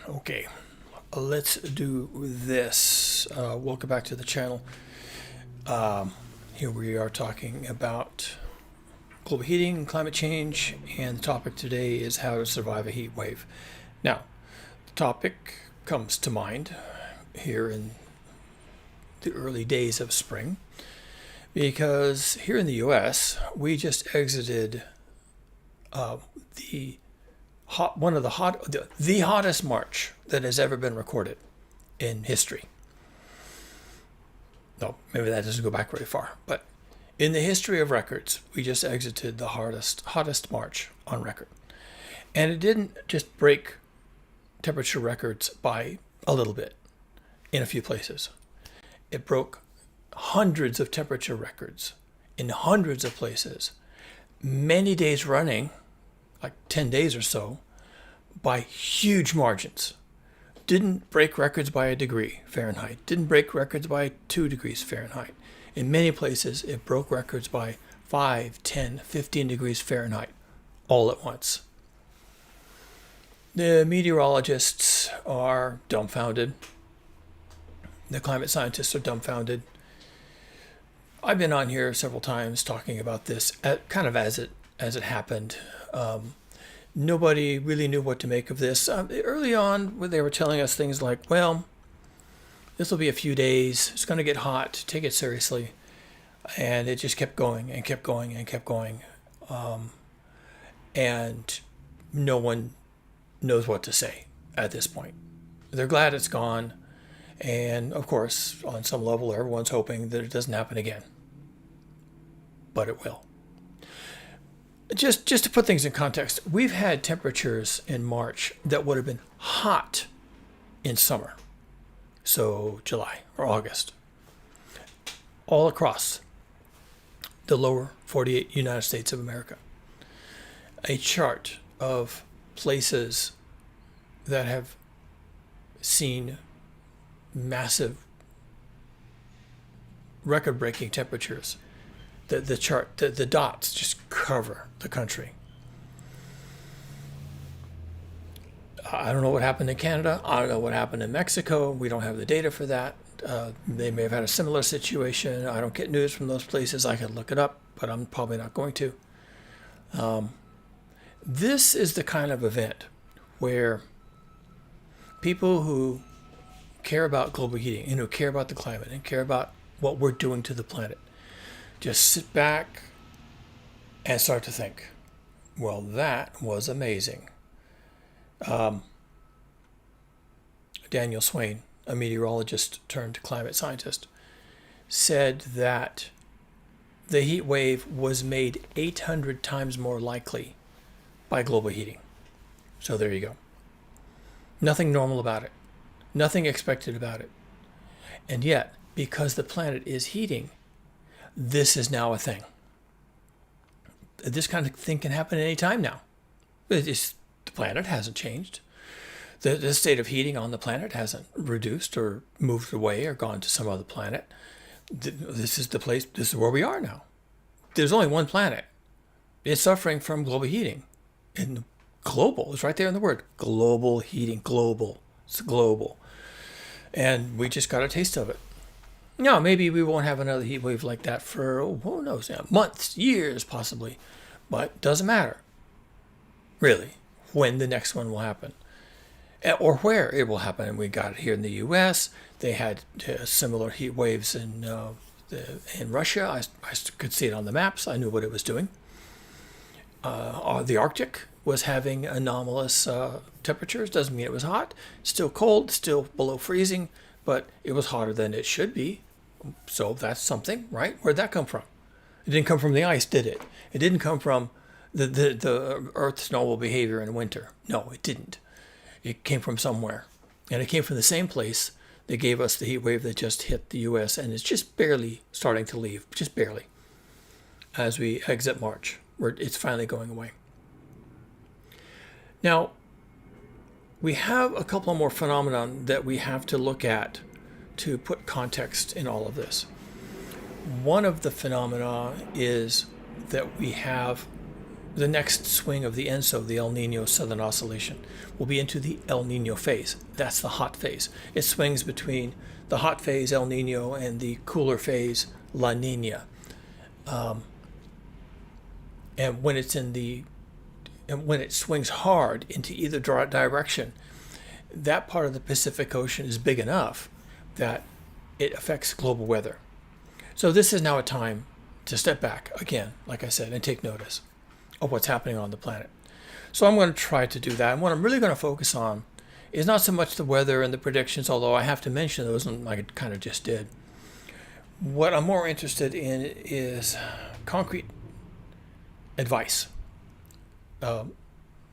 Okay, let's do this. Welcome back to the channel. Here we are talking about global heating and climate change, and the topic today is how to survive a heat wave. Now, the topic comes to mind here in the early days of spring because here in the US, we just exited the hottest March that has ever been recorded in history. No, maybe that doesn't go back very far, but in the history of records, we just exited the hottest March on record. And it didn't just break temperature records by a little bit in a few places. It broke hundreds of temperature records in hundreds of places, many days running, like 10 days or so, by huge margins. Didn't break records by a degree Fahrenheit, didn't break records by 2 degrees Fahrenheit. In many places, it broke records by 5, 10, 15 degrees Fahrenheit all at once. The meteorologists are dumbfounded. The climate scientists are dumbfounded. I've been on here several times talking about this kind of as it happened. Nobody really knew what to make of this. Early on, they were telling us things like, well, this will be a few days. It's going to get hot. Take it seriously. And it just kept going and kept going and kept going. And no one knows what to say at this point. They're glad it's gone. And of course, on some level, everyone's hoping that it doesn't happen again. But it will. Just to put things in context, we've had temperatures in March that would have been hot in summer. So July or August. All across the lower 48 United States of America. A chart of places that have seen massive record-breaking temperatures. The chart, the dots just cover the country. I don't know what happened in Canada. I don't know what happened in Mexico. We don't have the data for that. They may have had a similar situation. I don't get news from those places. I could look it up, but I'm probably not going to. This is the kind of event where people who care about global heating and who care about the climate and care about what we're doing to the planet just sit back and start to think, well, that was amazing. Daniel Swain, a meteorologist turned climate scientist, said that the heat wave was made 800 times more likely by global heating. So there you go. Nothing normal about it. Nothing expected about it. And yet, because the planet is heating, this is now a thing. This kind of thing can happen at any time now. The planet hasn't changed. The state of heating on the planet hasn't reduced or moved away or gone to some other planet. This is the place, this is where we are now. There's only one planet. It's suffering from global heating. And global is right there in the word. Global heating, global. It's global. And we just got a taste of it. Now, maybe we won't have another heat wave like that for, who knows, months, years, possibly. But doesn't matter, really, when the next one will happen. Or where it will happen. And we got it here in the U.S. They had similar heat waves in Russia. I could see it on the maps. I knew what it was doing. The Arctic was having anomalous temperatures. Doesn't mean it was hot. Still cold, still below freezing, but it was hotter than it should be. So that's something, right? Where'd that come from? It didn't come from the ice, did it? It didn't come from the Earth's normal behavior in winter. No, it didn't. It came from somewhere. And it came from the same place that gave us the heat wave that just hit the U.S. and is just barely starting to leave, just barely, as we exit March, where it's finally going away. Now, we have a couple more phenomena that we have to look at to put context in all of this. One of the phenomena is that we have the next swing of the ENSO, the El Nino Southern Oscillation, will be into the El Nino phase. That's the hot phase. It swings between the hot phase, El Nino, and the cooler phase, La Nina. And when it swings hard into either direction, that part of the Pacific Ocean is big enough that it affects global weather. So this is now a time to step back again, like I said, and take notice of what's happening on the planet. So I'm going to try to do that. And what I'm really going to focus on is not so much the weather and the predictions, although I have to mention those, and I kind of just did. What I'm more interested in is concrete advice,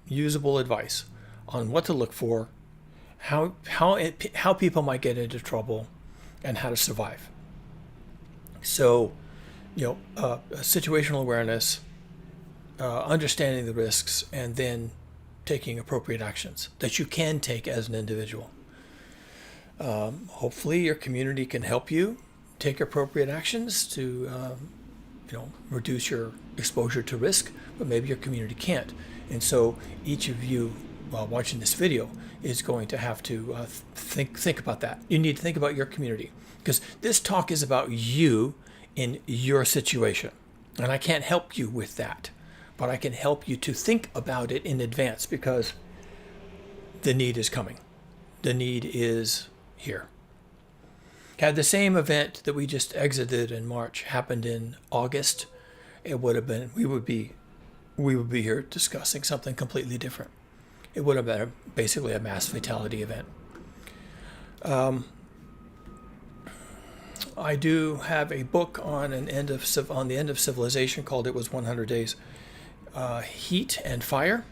usable advice on what to look for, how people might get into trouble, and how to survive. So, situational awareness, understanding the risks, and then taking appropriate actions that you can take as an individual. Hopefully your community can help you take appropriate actions to reduce your exposure to risk, but maybe your community can't. And so each of you while watching this video is going to have to think about that. You need to think about your community, because this talk is about you in your situation. And I can't help you with that, but I can help you to think about it in advance, because the need is coming. The need is here. Had the same event that we just exited in March happened in August, it would have been, we would be here discussing something completely different. It would have been basically a mass fatality event. I do have a book on the end of civilization called "It Was 100 Days." Heat and fire,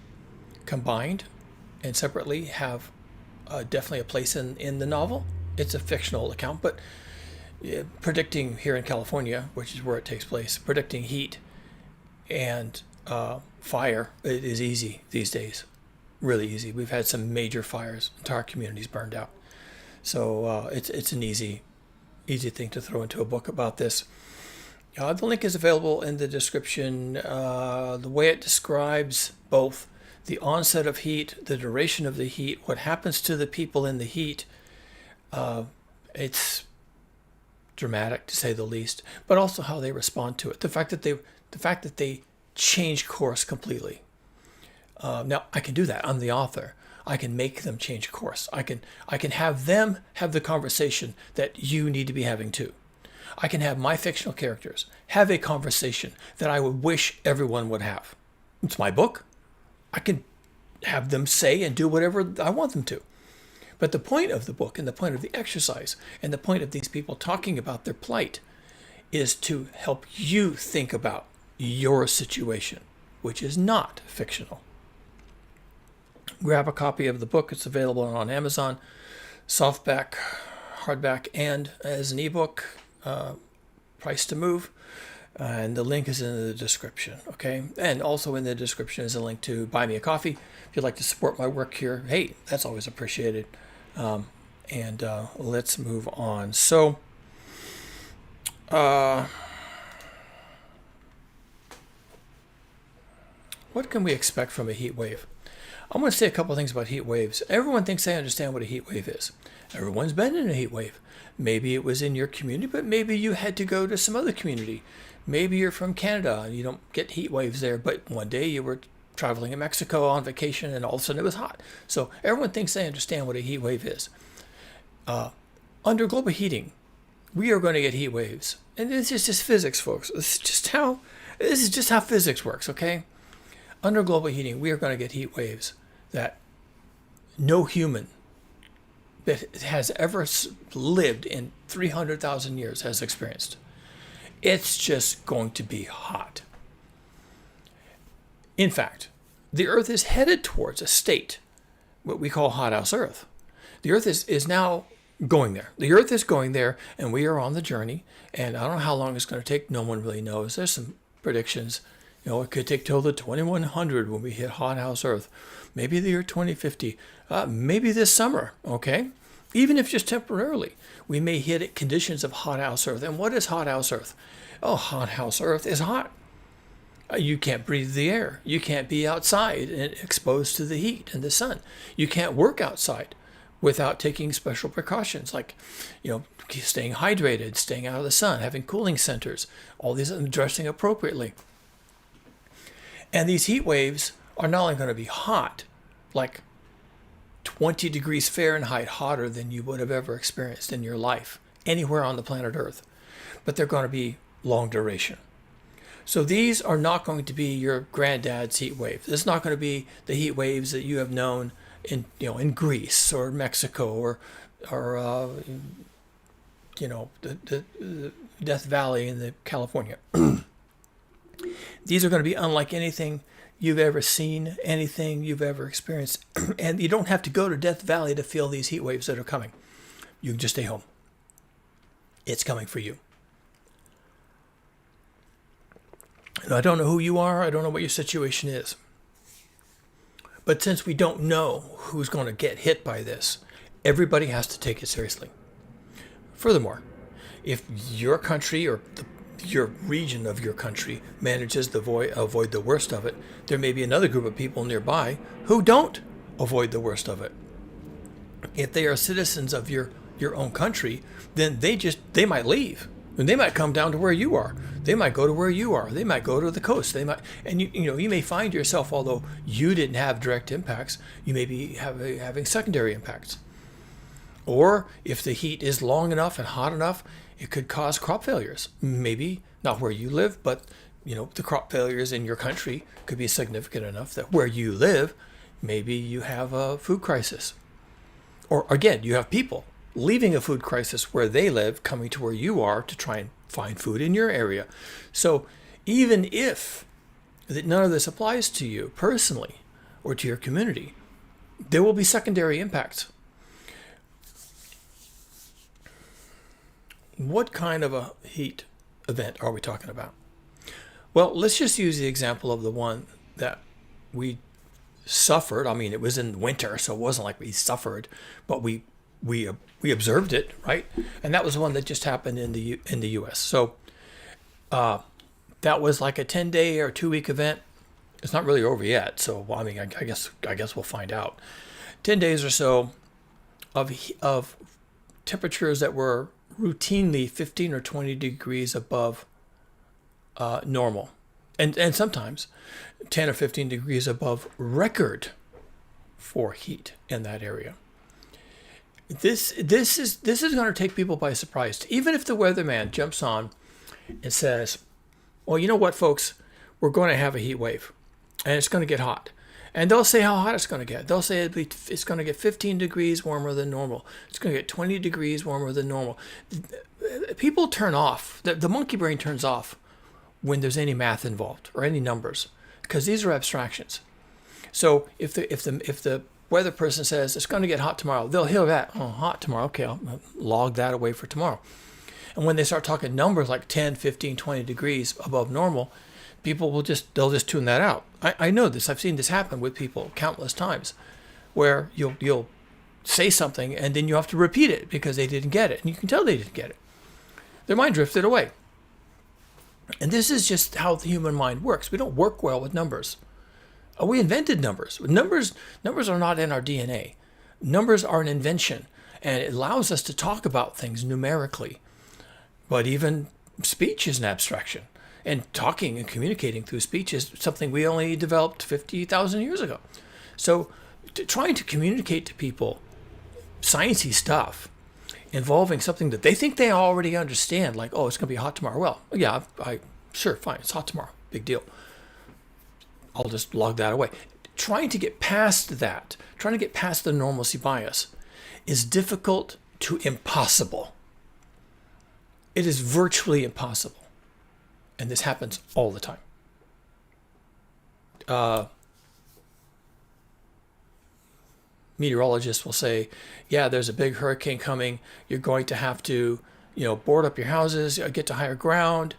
combined and separately, have definitely a place in the novel. It's a fictional account, but predicting here in California, which is where it takes place, predicting heat and fire, it is easy these days. Really easy. We've had some major fires. Entire communities burned out. So it's an easy thing to throw into a book about this. The link is available in the description. The way it describes both the onset of heat, the duration of the heat, what happens to the people in the heat, it's dramatic to say the least, but also how they respond to it. The fact that they change course completely. Now I can do that. I'm the author. I can make them change course. I can have them have the conversation that you need to be having too. I can have my fictional characters have a conversation that I would wish everyone would have. It's my book. I can have them say and do whatever I want them to. But the point of the book and the point of the exercise and the point of these people talking about their plight is to help you think about your situation, which is not fictional. Grab a copy of the book. It's available on Amazon, softback, hardback, and as an ebook, price to move. And the link is in the description, okay? And also in the description is a link to buy me a coffee. If you'd like to support my work here, hey, that's always appreciated. And let's move on. So, what can we expect from a heat wave? I'm going to say a couple of things about heat waves. Everyone thinks they understand what a heat wave is. Everyone's been in a heat wave. Maybe it was in your community, but maybe you had to go to some other community. Maybe you're from Canada and you don't get heat waves there, but one day you were traveling in Mexico on vacation and all of a sudden it was hot. So everyone thinks they understand what a heat wave is. Under global heating, we are going to get heat waves. And this is just physics, folks. This is just how physics works, okay? Under global heating, we are going to get heat waves that no human that has ever lived in 300,000 years has experienced. It's just going to be hot. In fact, the Earth is headed towards a state, what we call hothouse Earth. The Earth is now going there. The Earth is going there, and we are on the journey. And I don't know how long it's going to take. No one really knows. There's some predictions. It could take till the 2100 when we hit hothouse Earth. Maybe the year 2050. Maybe this summer, okay? Even if just temporarily, we may hit conditions of hothouse Earth. And what is hothouse Earth? Oh, hothouse Earth is hot. You can't breathe the air. You can't be outside and exposed to the heat and the sun. You can't work outside without taking special precautions, like, staying hydrated, staying out of the sun, having cooling centers, all these, dressing appropriately. And these heat waves are not only going to be hot, like 20 degrees Fahrenheit hotter than you would have ever experienced in your life anywhere on the planet Earth, but they're going to be long duration. So these are not going to be your granddad's heat wave. This is not going to be the heat waves that you have known in Greece or Mexico or the Death Valley in the California. These are going to be unlike anything you've ever seen, anything you've ever experienced. And you don't have to go to Death Valley to feel these heat waves that are coming. You can just stay home. It's coming for you. Now, I don't know who you are. I don't know what your situation is. But since we don't know who's going to get hit by this, everybody has to take it seriously. Furthermore, if your country or your region of your country manages to avoid the worst of it, there may be another group of people nearby who don't avoid the worst of it. If they are citizens of your own country, then they might leave. And they might come down to where you are. They might go to where you are. They might go to the coast. They might, and you may find yourself, although you didn't have direct impacts, you may be having secondary impacts. Or if the heat is long enough and hot enough, it could cause crop failures. Maybe not where you live, but the crop failures in your country could be significant enough that where you live, maybe you have a food crisis. Or again, you have people leaving a food crisis where they live, coming to where you are to try and find food in your area. So even if none of this applies to you personally or to your community, there will be secondary impacts. What kind of a heat event are we talking about? Well, let's just use the example of the one that we suffered. I mean, it was in winter, so it wasn't like we suffered, but we observed it, right? And that was the one that just happened in the U.S. So that was like a 10-day or 2-week event. It's not really over yet, so I mean, I guess we'll find out. 10 days or so of temperatures that were routinely 15 or 20 degrees above normal, and sometimes 10 or 15 degrees above record for heat in that area. This is going to take people by surprise. Even if the weatherman jumps on and says, well, you know what, folks, we're going to have a heat wave and it's going to get hot. And they'll say how hot it's going to get. They'll say it's going to get 15 degrees warmer than normal. It's going to get 20 degrees warmer than normal. People turn off. The monkey brain turns off when there's any math involved or any numbers, because these are abstractions. So if the weather person says it's going to get hot tomorrow, they'll hear that, oh, hot tomorrow, okay, I'll log that away for tomorrow. And when they start talking numbers like 10, 15, 20 degrees above normal, people they'll just tune that out. I know this. I've seen this happen with people countless times, where you'll say something and then you have to repeat it because they didn't get it, and you can tell they didn't get it. Their mind drifted away. And this is just how the human mind works. We don't work well with numbers. We invented numbers. Numbers are not in our DNA. Numbers are an invention, and it allows us to talk about things numerically. But even speech is an abstraction. And talking and communicating through speech is something we only developed 50,000 years ago. So trying to communicate to people sciencey stuff involving something that they think they already understand, like, oh, it's going to be hot tomorrow. Well, yeah, sure, fine, it's hot tomorrow. Big deal. I'll just log that away. Trying to get past that, trying to get past the normalcy bias is difficult to impossible. It is virtually impossible. And this happens all the time. Meteorologists will say, yeah, there's a big hurricane coming. You're going to have to, board up your houses, get to higher ground.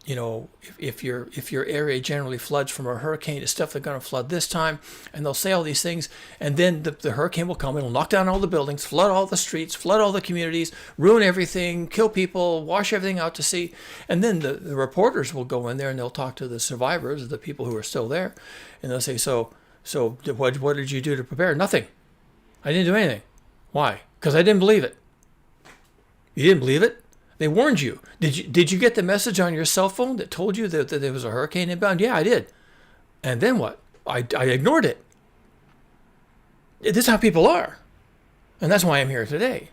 if your area generally floods from a hurricane, it's stuff they're going to flood this time, and they'll say all these things, and then the hurricane will come, it'll knock down all the buildings, flood all the streets, flood all the communities, ruin everything, kill people, wash everything out to sea, and then the reporters will go in there and they'll talk to the survivors, the people who are still there, and they'll say, so what did you do to prepare? Nothing. I didn't do anything. Why? Because I didn't believe it. You didn't believe it? They warned you. Did you get the message on your cell phone that told you that there was a hurricane inbound? Yeah, I did. And then what? I ignored it. This is how people are. And that's why I'm here today.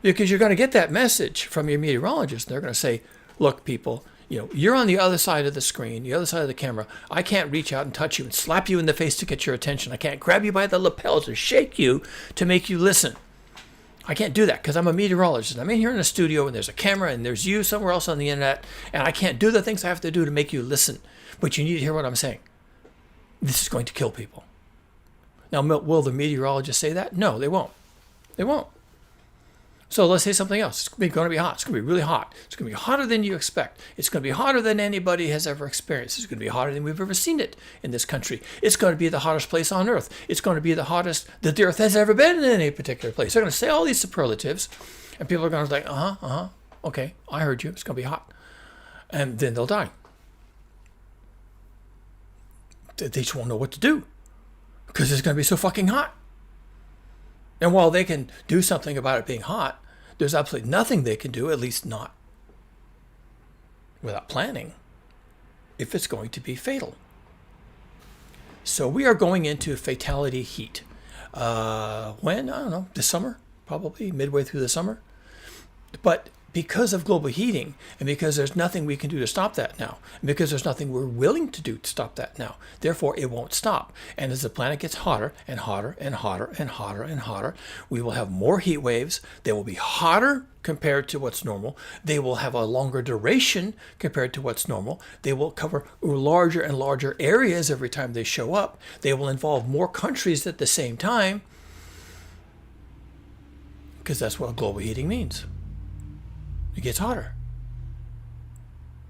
Because you're going to get that message from your meteorologist. And they're going to say, look, people, you're on the other side of the screen, the other side of the camera. I can't reach out and touch you and slap you in the face to get your attention. I can't grab you by the lapels or shake you to make you listen. I can't do that because I'm a meteorologist. I'm in here in a studio and there's a camera and there's you somewhere else on the internet, and I can't do the things I have to do to make you listen. But you need to hear what I'm saying. This is going to kill people. Now, will the meteorologists say that? No, they won't. They won't. So let's say something else. It's going to be hot. It's going to be really hot. It's going to be hotter than you expect. It's going to be hotter than anybody has ever experienced. It's going to be hotter than we've ever seen it in this country. It's going to be the hottest place on Earth. It's going to be the hottest that the Earth has ever been in any particular place. They're going to say all these superlatives, and people are going to be like, okay, I heard you. It's going to be hot. And then they'll die. They just won't know what to do because it's going to be so fucking hot. And while they can do something about it being hot, there's absolutely nothing they can do, at least not without planning, if it's going to be fatal. So we are going into fatality heat. When? I don't know, this summer, probably midway through the summer. But because of global heating, and because there's nothing we can do to stop that now, and because there's nothing we're willing to do to stop that now, therefore it won't stop. And as the planet gets hotter and hotter and hotter and hotter and hotter, we will have more heat waves. They will be hotter compared to what's normal. They will have a longer duration compared to what's normal. They will cover larger and larger areas every time they show up. They will involve more countries at the same time, because that's what global heating means. It gets hotter.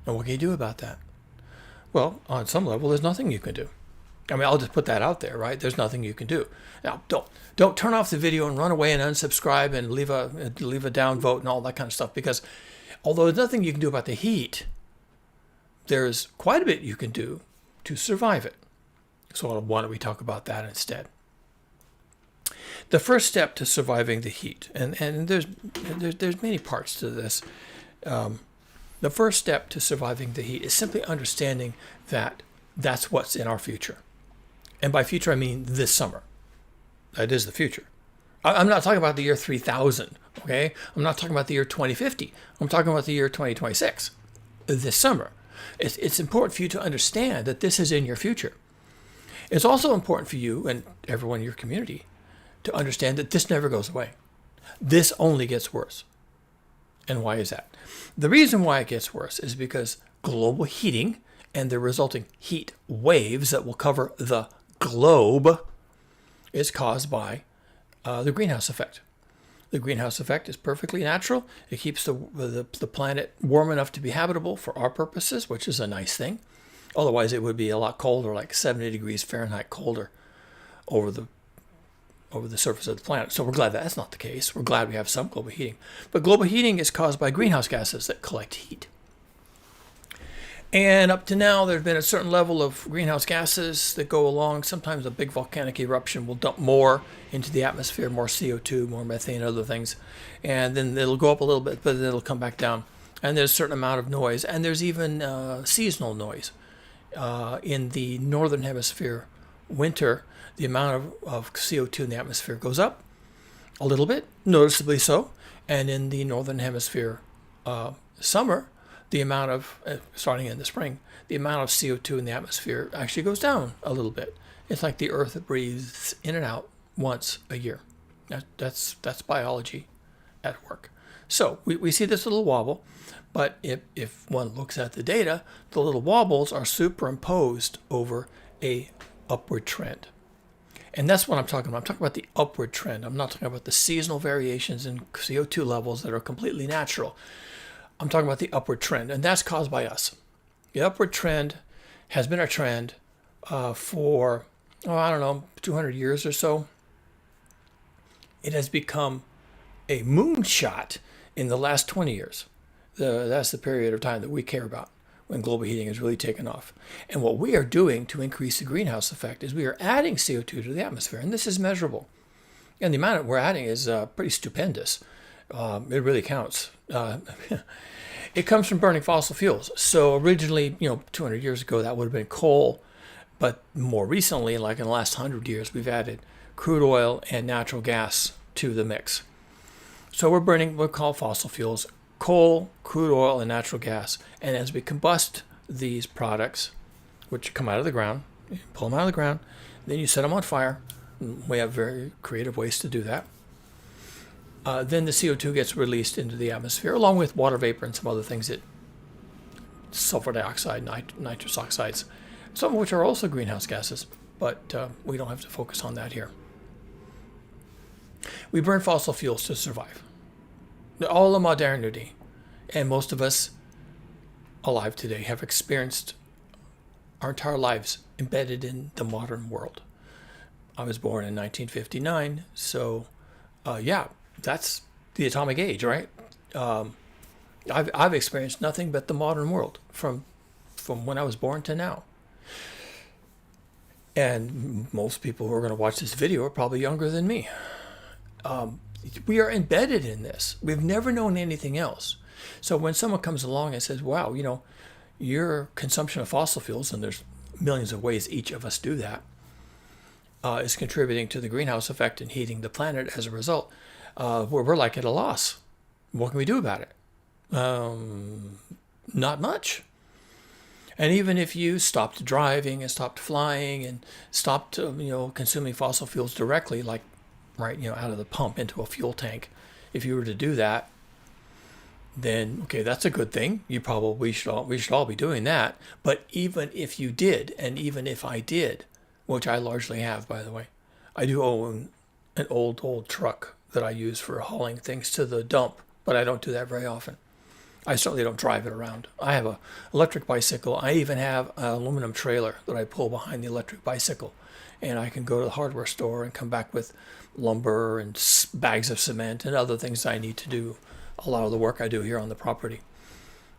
And what can you do about that? Well, on some level, there's nothing you can do. I mean, I'll just put that out there, right? There's nothing you can do. Now, don't turn off the video and run away and unsubscribe and leave a down vote and all that kind of stuff, because although there's nothing you can do about the heat, there's quite a bit you can do to survive it. So why don't we talk about that instead? The first step to surviving the heat, and there's many parts to this. The first step to surviving the heat is simply understanding that that's what's in our future. And by future, I mean this summer. That is the future. I'm not talking about the year 3000, okay? I'm not talking about the year 2050. I'm talking about the year 2026, this summer. It's important for you to understand that this is in your future. It's also important for you and everyone in your community to understand that this never goes away. This only gets worse. And why is that? The reason why it gets worse is because global heating and the resulting heat waves that will cover the globe is caused by the greenhouse effect. The greenhouse effect is perfectly natural. It keeps the planet warm enough to be habitable for our purposes, which is a nice thing. Otherwise, it would be a lot colder, like 70 degrees Fahrenheit colder over the surface of the planet. So we're glad that's not the case. We're glad we have some global heating. But global heating is caused by greenhouse gases that collect heat. And up to now, there's been a certain level of greenhouse gases that go along. Sometimes a big volcanic eruption will dump more into the atmosphere, more CO2, more methane, other things. And then it'll go up a little bit, but then it'll come back down. And there's a certain amount of noise. And there's even seasonal noise. In the northern hemisphere winter, the amount of CO2 in the atmosphere goes up a little bit, noticeably so. And in the northern hemisphere summer, the amount of, starting in the spring, the amount of CO2 in the atmosphere actually goes down a little bit. It's like the Earth breathes in and out once a year. That's biology at work. So we see this little wobble, but if one looks at the data, the little wobbles are superimposed over a upward trend. And that's what I'm talking about. I'm talking about the upward trend. I'm not talking about the seasonal variations in CO2 levels that are completely natural. I'm talking about the upward trend, and that's caused by us. The upward trend has been a trend for, I don't know, 200 years or so. It has become a moonshot in the last 20 years. That's the period of time that we care about when global heating has really taken off. And what we are doing to increase the greenhouse effect is we are adding CO2 to the atmosphere, and this is measurable. And the amount we're adding is pretty stupendous. It really counts. It comes from burning fossil fuels. So originally, 200 years ago, that would have been coal. But more recently, like in the last 100 years, we've added crude oil and natural gas to the mix. So we're burning what we call fossil fuels, coal, crude oil, and natural gas. And as we combust these products, which come out of the ground, you pull them out of the ground, then you set them on fire. We have very creative ways to do that. Then the CO2 gets released into the atmosphere, along with water vapor and some other things, that sulfur dioxide, nitrous oxides, some of which are also greenhouse gases, but we don't have to focus on that here. We burn fossil fuels to survive. All of modernity, and most of us alive today have experienced our entire lives embedded in the modern world. I was born in 1959, so that's the atomic age, right? I've experienced nothing but the modern world from when I was born to now. And most people who are going to watch this video are probably younger than me. We are embedded in this. We've never known anything else. So when someone comes along and says, wow, your consumption of fossil fuels, and there's millions of ways each of us do that, is contributing to the greenhouse effect and heating the planet as a result, we're like at a loss. What can we do about it? Not much. And even if you stopped driving and stopped flying and stopped, consuming fossil fuels directly, like out of the pump into a fuel tank, if you were to do that, then okay, that's a good thing. We should all be doing that. But even if you did, and even if I did, which I largely have, by the way, I do own an old truck that I use for hauling things to the dump, but I don't do that very often. I certainly don't drive it around. I have an electric bicycle. I even have an aluminum trailer that I pull behind the electric bicycle. And I can go to the hardware store and come back with lumber and bags of cement and other things I need to do a lot of the work I do here on the property.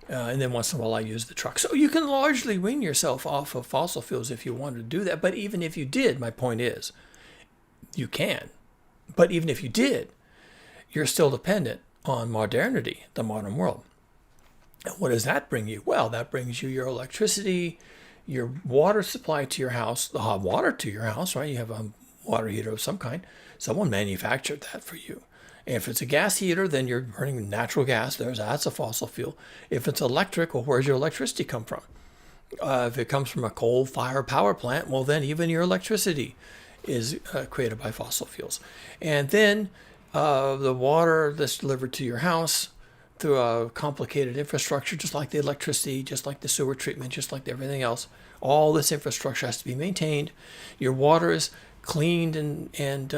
And then once in a while I use the truck. So you can largely wean yourself off of fossil fuels if you wanted to do that. But even if you did, my point is, you can. But even if you did, you're still dependent on modernity, the modern world. And what does that bring you? Well, that brings you your electricity, your water supply to your house, the hot water to your house, right? You have a water heater of some kind. Someone manufactured that for you. And if it's a gas heater, then you're burning natural gas. That's a fossil fuel. If it's electric, well, where's your electricity come from? If it comes from a coal-fired power plant, well, then even your electricity is created by fossil fuels. And then the water that's delivered to your house through a complicated infrastructure, just like the electricity, just like the sewer treatment, just like everything else, all this infrastructure has to be maintained. Your water is cleaned and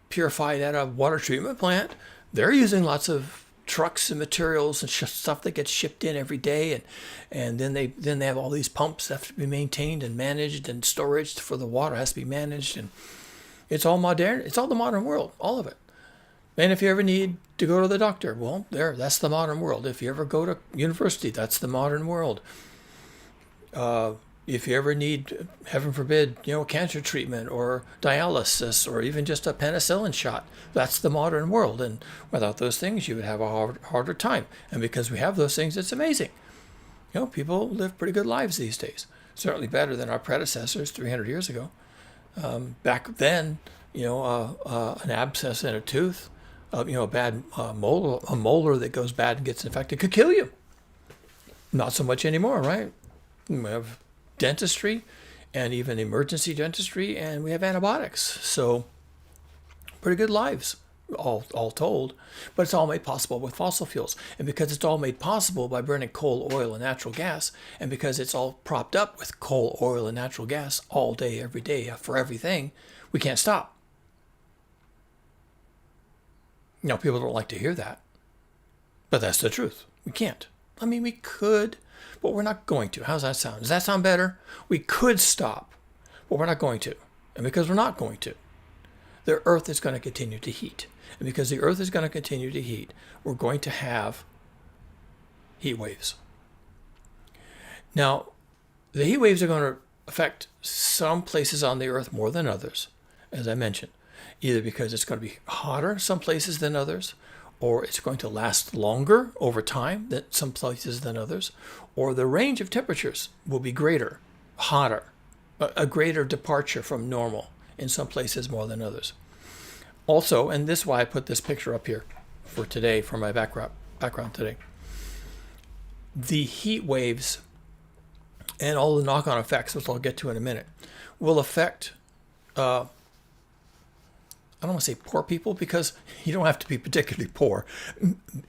purified at a water treatment plant. They're using lots of trucks and materials and stuff that gets shipped in every day, and then they have all these pumps that have to be maintained and managed, and storage for the water has to be managed, and it's all modern. It's all the modern world, all of it. And if you ever need to go to the doctor, well, that's the modern world. If you ever go to university, that's the modern world. If you ever need, heaven forbid, cancer treatment or dialysis or even just a penicillin shot, that's the modern world. And without those things, you would have a harder time. And because we have those things, it's amazing. People live pretty good lives these days. Certainly better than our predecessors 300 years ago. Back then, an abscess in a tooth, a bad molar that goes bad and gets infected could kill you. Not so much anymore, right? We have dentistry and even emergency dentistry, and we have antibiotics. So pretty good lives, all told. But it's all made possible with fossil fuels. And because it's all made possible by burning coal, oil, and natural gas, and because it's all propped up with coal, oil, and natural gas all day, every day, for everything, we can't stop. People don't like to hear that. But that's the truth. We can't. I mean, we could, but we're not going to. How's that sound? Does that sound better? We could stop, but we're not going to. And because we're not going to, the Earth is going to continue to heat. And because the Earth is going to continue to heat, we're going to have heat waves. Now, the heat waves are going to affect some places on the Earth more than others, as I mentioned, either because it's going to be hotter some places than others, or it's going to last longer over time than some places than others, or the range of temperatures will be greater, hotter, a greater departure from normal in some places more than others. Also, and this is why I put this picture up here for today, for my background today, the heat waves and all the knock-on effects, which I'll get to in a minute, will affect, I don't want to say poor people, because you don't have to be particularly poor.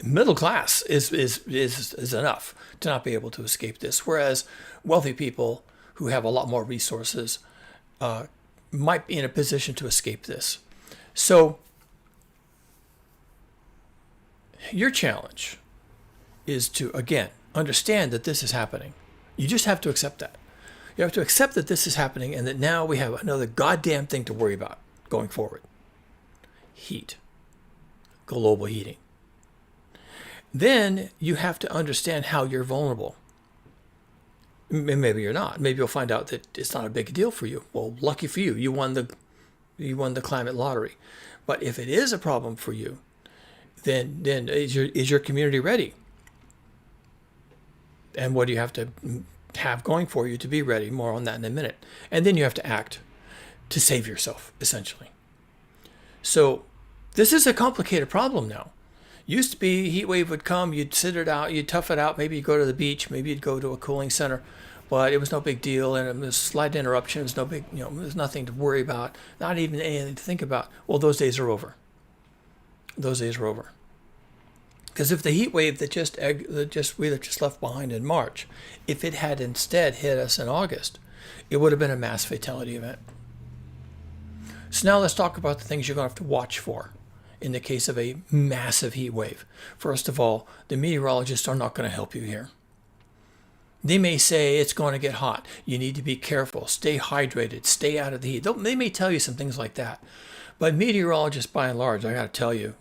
Middle class is enough to not be able to escape this, whereas wealthy people who have a lot more resources might be in a position to escape this. So your challenge is to, again, understand that this is happening. You just have to accept that. You have to accept that this is happening and that now we have another goddamn thing to worry about going forward. Heat. Global heating. Then you have to understand how you're vulnerable. Maybe you're not. Maybe you'll find out that it's not a big deal for you. Well, lucky for you, you won the climate lottery. But if it is a problem for you, then is your community ready? And what do you have to have going for you to be ready? More on that in a minute. And then you have to act to save yourself, essentially. So this is a complicated problem now. Used to be heat wave would come, you'd sit it out, you'd tough it out, maybe you'd go to the beach, maybe you'd go to a cooling center, but it was no big deal, and it was a slight interruption, it was no big, it was nothing to worry about, not even anything to think about. Well, those days are over. Those days are over. Because if the heat wave that we just left behind in March, if it had instead hit us in August, it would have been a mass fatality event. So now let's talk about the things you're going to have to watch for in the case of a massive heat wave. First of all, the meteorologists are not going to help you here. They may say it's going to get hot. You need to be careful. Stay hydrated. Stay out of the heat. They may tell you some things like that. But meteorologists, by and large, I got to tell you,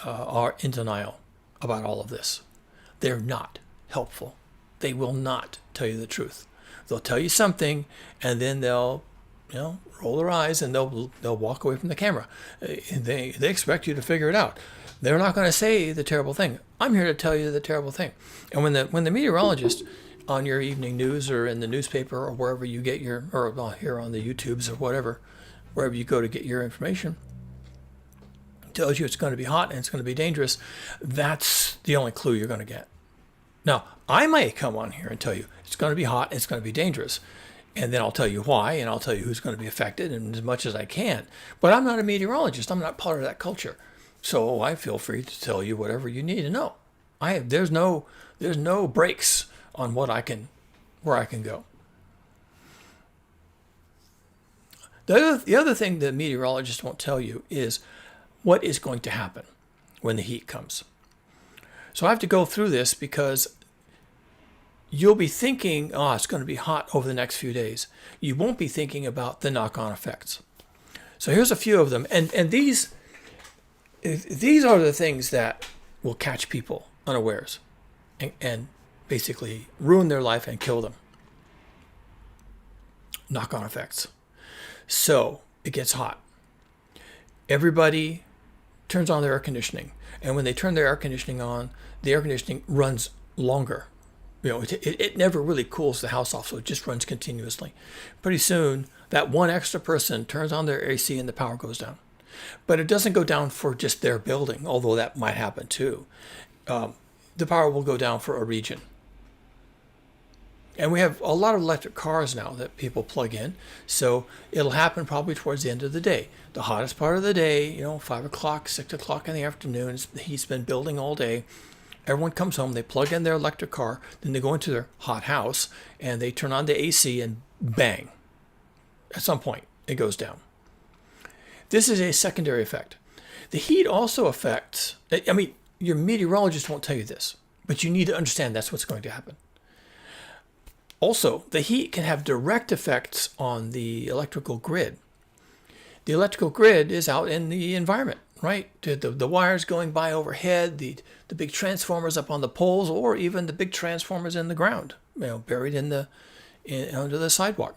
are in denial about all of this. They're not helpful. They will not tell you the truth. They'll tell you something, and then they'll roll their eyes and they'll walk away from the camera. They expect you to figure it out. They're not going to say the terrible thing. I'm here to tell you the terrible thing. And when the meteorologist on your evening news or in the newspaper or wherever you get here on the YouTubes or whatever, wherever you go to get your information, tells you it's going to be hot and it's going to be dangerous, that's the only clue you're going to get. Now, I might come on here and tell you it's going to be hot, it's going to be dangerous, and then I'll tell you why, and I'll tell you who's going to be affected, and as much as I can. But I'm not a meteorologist. I'm not part of that culture. So I feel free to tell you whatever you need to know. There's no brakes on where I can go. The other thing the meteorologists won't tell you is what is going to happen when the heat comes. So I have to go through this because you'll be thinking, it's going to be hot over the next few days. You won't be thinking about the knock-on effects. So here's a few of them. And these are the things that will catch people unawares and basically ruin their life and kill them. Knock-on effects. So it gets hot. Everybody turns on their air conditioning. And when they turn their air conditioning on, the air conditioning runs longer. It never really cools the house off, so it just runs continuously. Pretty soon, that one extra person turns on their AC and the power goes down. But it doesn't go down for just their building, although that might happen too. The power will go down for a region. And we have a lot of electric cars now that people plug in, so it'll happen probably towards the end of the day. The hottest part of the day, 5 o'clock, 6 o'clock in the afternoon, the heat's been building all day. Everyone comes home, they plug in their electric car, then they go into their hot house, and they turn on the AC, and bang. At some point, it goes down. This is a secondary effect. The heat also affects, your meteorologist won't tell you this, but you need to understand that's what's going to happen. Also, the heat can have direct effects on the electrical grid. The electrical grid is out in the environment, right? The wires going by overhead, the big transformers up on the poles, or even the big transformers in the ground, buried under the sidewalk.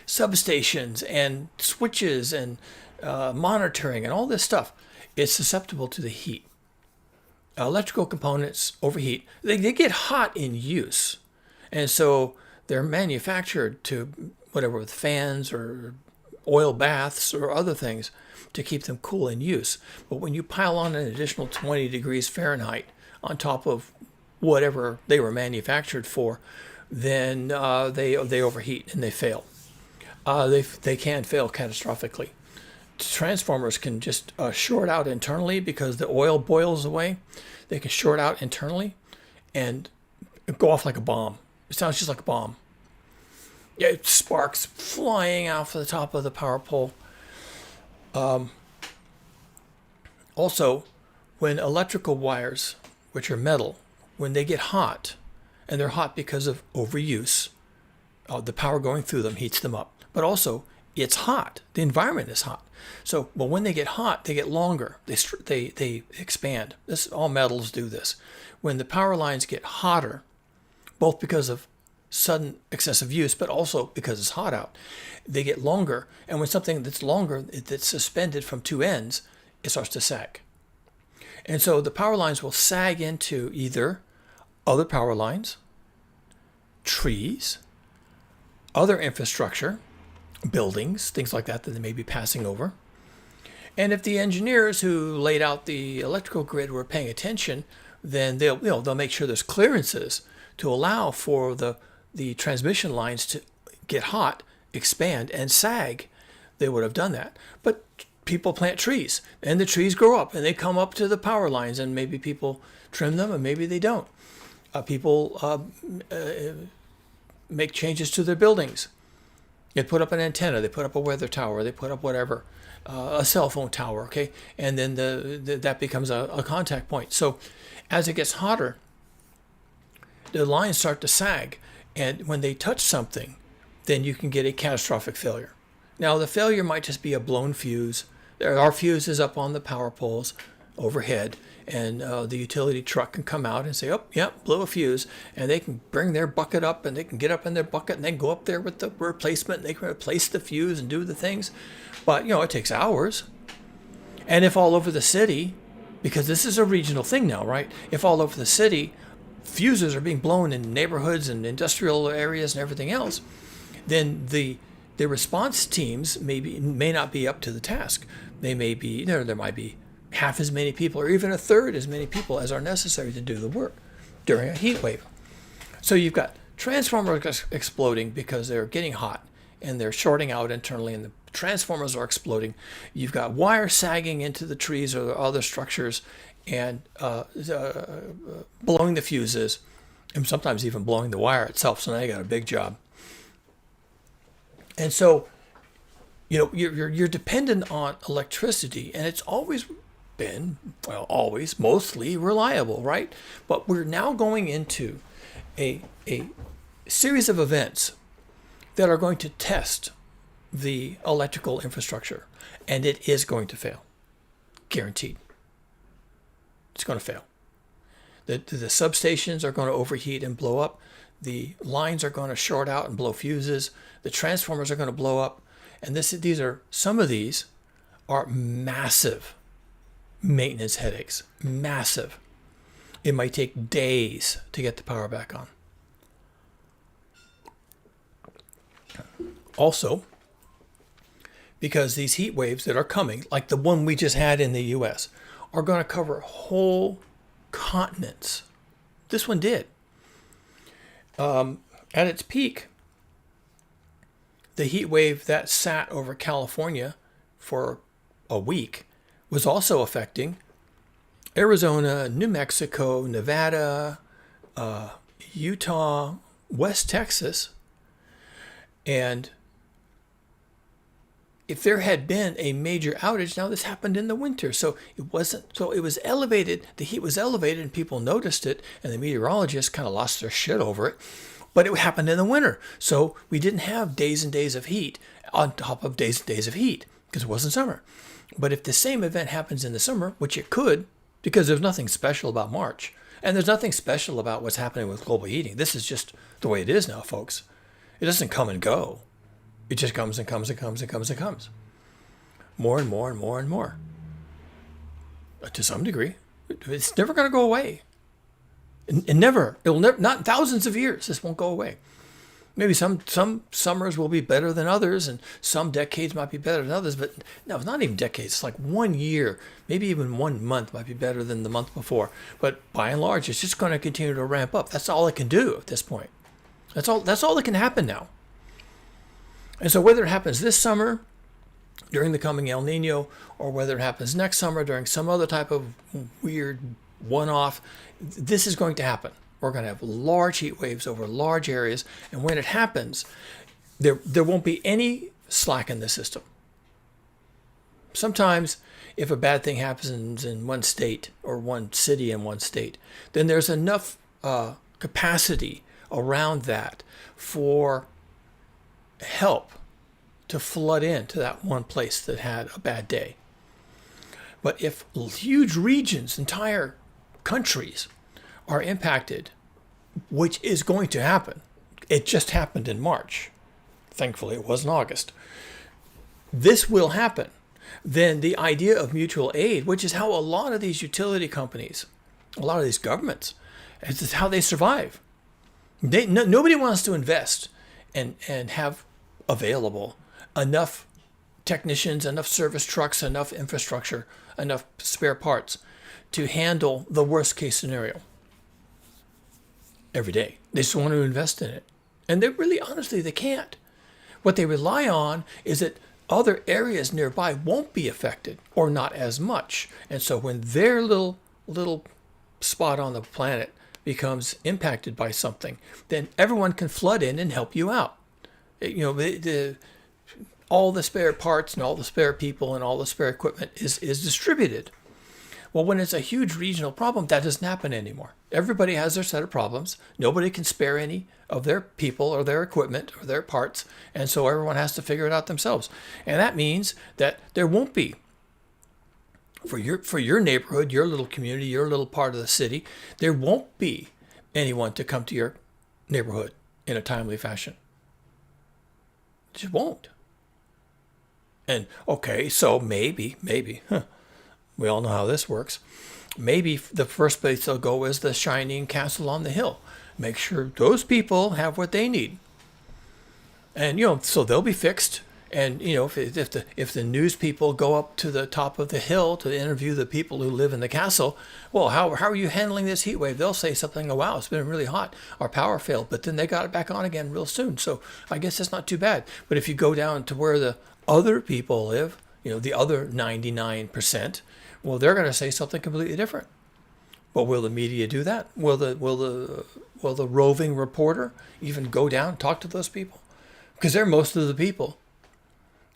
Substations and switches and monitoring and all this stuff is susceptible to the heat. Electrical components overheat. They get hot in use. And so they're manufactured to whatever, with fans or oil baths or other things to keep them cool in use. But when you pile on an additional 20 degrees Fahrenheit on top of whatever they were manufactured for, then they overheat and they fail. They can fail catastrophically. Transformers can just short out internally because the oil boils away. They can short out internally and go off like a bomb. It sounds just like a bomb. Yeah, sparks flying out of the top of the power pole. Also, when electrical wires, which are metal, when they get hot, and they're hot because of overuse, the power going through them heats them up. But also, it's hot. The environment is hot. So, but when they get hot, they get longer. They expand. All metals do this. When the power lines get hotter, both because of sudden excessive use, but also because it's hot out, they get longer. And when something that's longer, that's suspended from two ends, it starts to sag. And so the power lines will sag into either other power lines, trees, other infrastructure, buildings, things like that they may be passing over. And if the engineers who laid out the electrical grid were paying attention, then they'll make sure there's clearances to allow for the transmission lines to get hot, expand, and sag. They would have done that. But people plant trees, and the trees grow up, and they come up to the power lines, and maybe people trim them, and maybe they don't. People make changes to their buildings. They put up an antenna, they put up a weather tower, they put up whatever, a cell phone tower, okay? And then that becomes a contact point. So as it gets hotter, the lines start to sag. And when they touch something, then you can get a catastrophic failure. Now, the failure might just be a blown fuse. There are fuses up on the power poles overhead, and the utility truck can come out and say, oh, yeah, blew a fuse. And they can bring their bucket up, and they can get up in their bucket, and they can go up there with the replacement, and they can replace the fuse and do the things. But, it takes hours. And if all over the city, because this is a regional thing now, right? If all over the city, fuses are being blown in neighborhoods and industrial areas and everything else, then the response teams may not be up to the task. They may be, there might be half as many people or even a third as many people as are necessary to do the work during a heat wave. So you've got transformers exploding because they're getting hot and they're shorting out internally, and the transformers are exploding. You've got wire sagging into the trees or other structures and blowing the fuses, and sometimes even blowing the wire itself. So now you got a big job. And so, you're dependent on electricity, and it's always been, mostly reliable, right? But we're now going into a series of events that are going to test the electrical infrastructure, and it is going to fail, guaranteed. It's going to fail. The substations are going to overheat and blow up. The lines are going to short out and blow fuses. The transformers are going to blow up. And some of these are massive maintenance headaches. Massive. It might take days to get the power back on. Also, because these heat waves that are coming, like the one we just had in the U.S., are going to cover whole continents. This one did. At its peak, the heat wave that sat over California for a week was also affecting Arizona, New Mexico, Nevada, Utah, West Texas. And if there had been a major outage, now this happened in the winter, so it was elevated, the heat was elevated and people noticed it, and the meteorologists kind of lost their shit over it. but it happened in the winter. So we didn't have days and days of heat on top of days and days of heat because it wasn't summer. But if the same event happens in the summer, which it could, because there's nothing special about March, and there's nothing special about what's happening with global heating. This is just the way it is now, folks. It doesn't come and go. It just comes and comes and comes and comes and comes. More and more and more and more. To some degree. It's never going to go away. And never. It'll never, not in thousands of years. This won't go away. Maybe some summers will be better than others, and some decades might be better than others, but no, it's not even decades. It's like 1 year, maybe even 1 month might be better than the month before. But by and large, it's just going to continue to ramp up. That's all it can do at this point. That's all that can happen now. And so whether it happens this summer during the coming El Nino, or whether it happens next summer during some other type of weird one-off, this is going to happen. We're going to have large heat waves over large areas, and when it happens, there won't be any slack in the system. Sometimes, if a bad thing happens in one state or one city in one state, then there's enough capacity around that for help to flood into that one place that had a bad day. But if huge regions, entire countries, are impacted, which is going to happen. It just happened in March. Thankfully, it wasn't August. This will happen. Then the idea of mutual aid, which is how a lot of these utility companies, a lot of these governments, it's how they survive. Nobody wants to invest and have available enough technicians, enough service trucks, enough infrastructure, enough spare parts to handle the worst case scenario. Every day. They just want to invest in it. And they really, honestly, they can't. What they rely on is that other areas nearby won't be affected, or not as much. And so when their little spot on the planet becomes impacted by something, then everyone can flood in and help you out. All the spare parts and all the spare people and all the spare equipment is distributed. Well, when it's a huge regional problem, that doesn't happen anymore. Everybody has their set of problems. Nobody can spare any of their people or their equipment or their parts, and so everyone has to figure it out themselves. And that means that there won't be, for your neighborhood, your little community, your little part of the city, there won't be anyone to come to your neighborhood in a timely fashion. It just won't. And okay, so maybe, we all know how this works. Maybe the first place they'll go is the shining castle on the hill. Make sure those people have what they need. And, so they'll be fixed. And, if the news people go up to the top of the hill to interview the people who live in the castle, well, how are you handling this heat wave? They'll say something, oh, wow, it's been really hot. Our power failed, but then they got it back on again real soon. So I guess it's not too bad. But if you go down to where the other people live, the other 99%, well, they're going to say something completely different. But will the media do that? Will the roving reporter even go down and talk to those people? Because they're most of the people.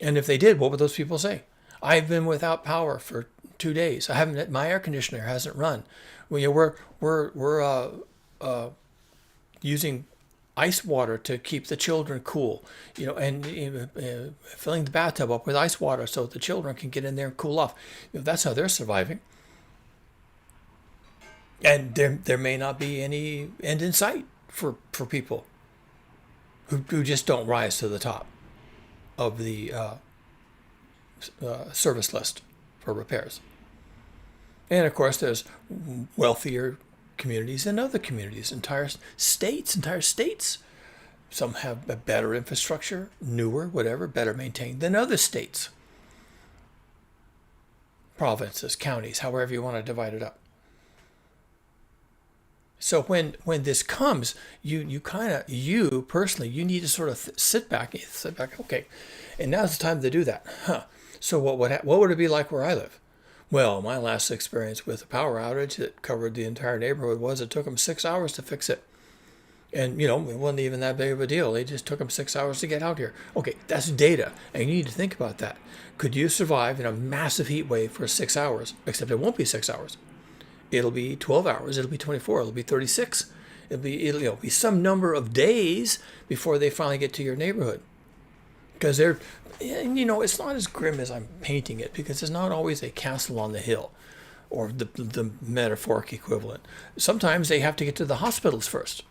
And if they did, what would those people say? I've been without power for 2 days. My air conditioner hasn't run. We're using ice water to keep the children cool, and filling the bathtub up with ice water so the children can get in there and cool off. That's how they're surviving. And there may not be any end in sight for people who just don't rise to the top of the service list for repairs. And of course, there's wealthier communities and other communities, entire states. Some have a better infrastructure, newer, whatever, better maintained than other states. Provinces, counties, however you want to divide it up. So when this comes, you personally, you need to sort of sit back, okay, and now's the time to do that. So what would it be like where I live? Well, my last experience with a power outage that covered the entire neighborhood was it took them 6 hours to fix it. And, it wasn't even that big of a deal. They just took them 6 hours to get out here. Okay, that's data, and you need to think about that. Could you survive in a massive heat wave for 6 hours? Except it won't be 6 hours. It'll be 12 hours. It'll be 24. It'll be 36. It'll be some number of days before they finally get to your neighborhood. Because it's not as grim as I'm painting it, because it's not always a castle on the hill or the metaphoric equivalent. Sometimes they have to get to the hospitals first.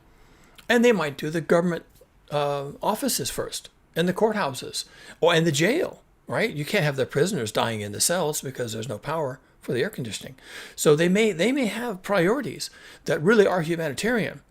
And they might do the government offices first, and the courthouses, and the jail, right? You can't have the prisoners dying in the cells because there's no power for the air conditioning. So they may have priorities that really are humanitarian,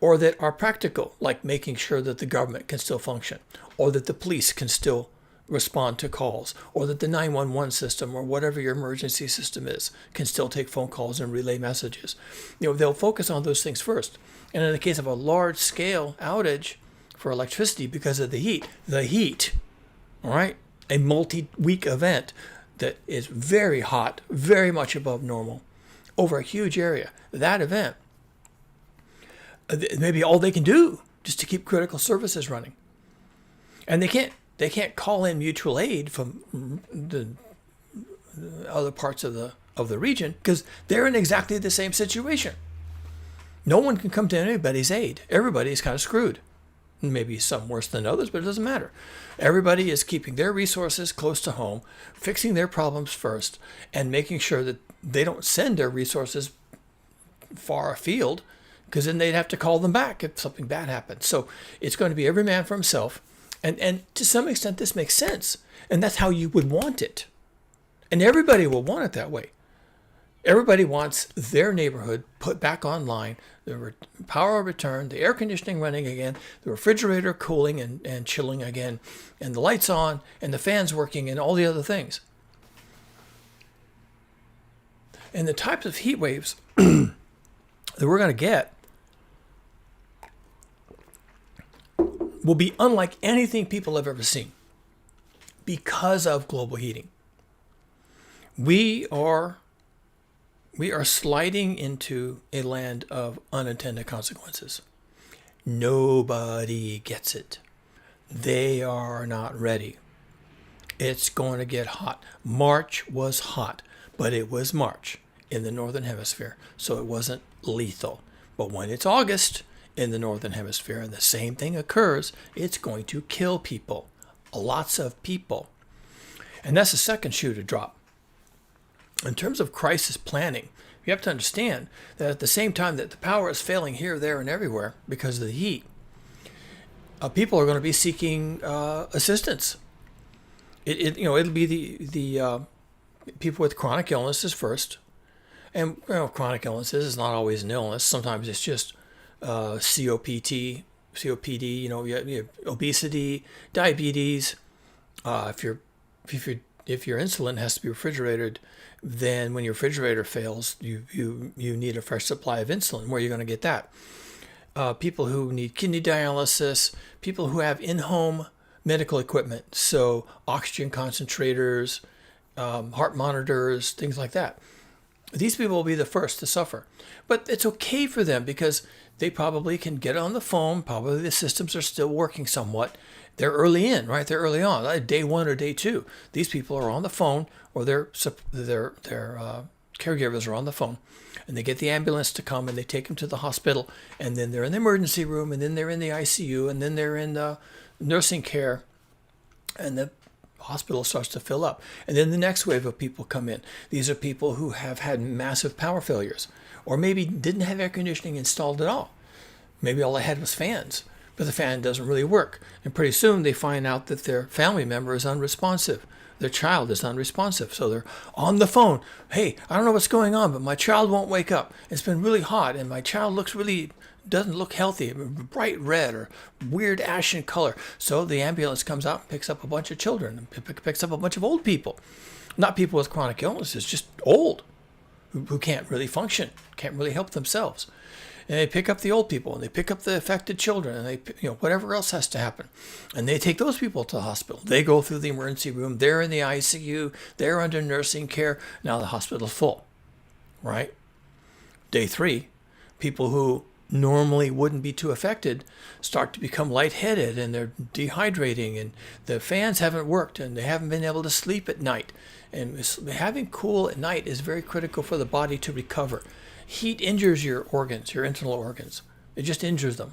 or that are practical, like making sure that the government can still function, or that the police can still respond to calls, or that the 911 system, or whatever your emergency system is, can still take phone calls and relay messages. They'll focus on those things first. And in the case of a large-scale outage for electricity because of the heat, all right, a multi-week event that is very hot, very much above normal, over a huge area, that event, maybe all they can do just to keep critical services running. And they can't call in mutual aid from the other parts of the region, because they're in exactly the same situation. No one can come to anybody's aid. Everybody's kind of screwed. Maybe some worse than others, but it doesn't matter. Everybody is keeping their resources close to home, fixing their problems first, and making sure that they don't send their resources far afield, because then they'd have to call them back if something bad happens. So it's going to be every man for himself. And to some extent, this makes sense. And that's how you would want it. And everybody will want it that way. Everybody wants their neighborhood put back online, the power returned, the air conditioning running again, the refrigerator cooling and chilling again, and the lights on, and the fans working, and all the other things. And the types of heat waves that we're going to get will be unlike anything people have ever seen because of global heating. We are sliding into a land of unintended consequences. Nobody gets it. They are not ready. It's going to get hot. March was hot, but it was March in the Northern Hemisphere, so it wasn't lethal. But when it's August in the Northern Hemisphere and the same thing occurs, it's going to kill people. Lots of people. And that's the second shoe to drop. In terms of crisis planning, you have to understand that at the same time that the power is failing here, there, and everywhere because of the heat, people are going to be seeking assistance. It'll be the people with chronic illnesses first, and chronic illnesses is not always an illness. Sometimes it's just COPD, you have obesity, diabetes. If your insulin has to be refrigerated, then when your refrigerator fails, you need a fresh supply of insulin. Where are you going to get that? People who need kidney dialysis, people who have in-home medical equipment, so oxygen concentrators, heart monitors, things like that. These people will be the first to suffer. But it's okay for them because they probably can get on the phone. Probably the systems are still working somewhat. They're early in, right? They're early on, like day one or day two. These people are on the phone, or their caregivers are on the phone, and they get the ambulance to come and they take them to the hospital, and then they're in the emergency room, and then they're in the ICU, and then they're in the nursing care, and the hospital starts to fill up. And then the next wave of people come in. These are people who have had massive power failures, or maybe didn't have air conditioning installed at all. Maybe all they had was fans, but the fan doesn't really work. And pretty soon they find out that their family member is unresponsive. Their child is unresponsive. So they're on the phone. Hey, I don't know what's going on, but my child won't wake up. It's been really hot, and my child doesn't look healthy, bright red or weird ashen color. So the ambulance comes out and picks up a bunch of children, and picks up a bunch of old people. Not people with chronic illnesses, just old, who can't really function, can't really help themselves. And they pick up the old people, and they pick up the affected children, and they, whatever else has to happen. And they take those people to the hospital. They go through the emergency room. They're in the ICU. They're under nursing care. Now the hospital's full, right? Day 3, people who normally wouldn't be too affected start to become lightheaded, and they're dehydrating, and the fans haven't worked, and they haven't been able to sleep at night. And having cool at night is very critical for the body to recover. Heat injures your organs, your internal organs. It just injures them.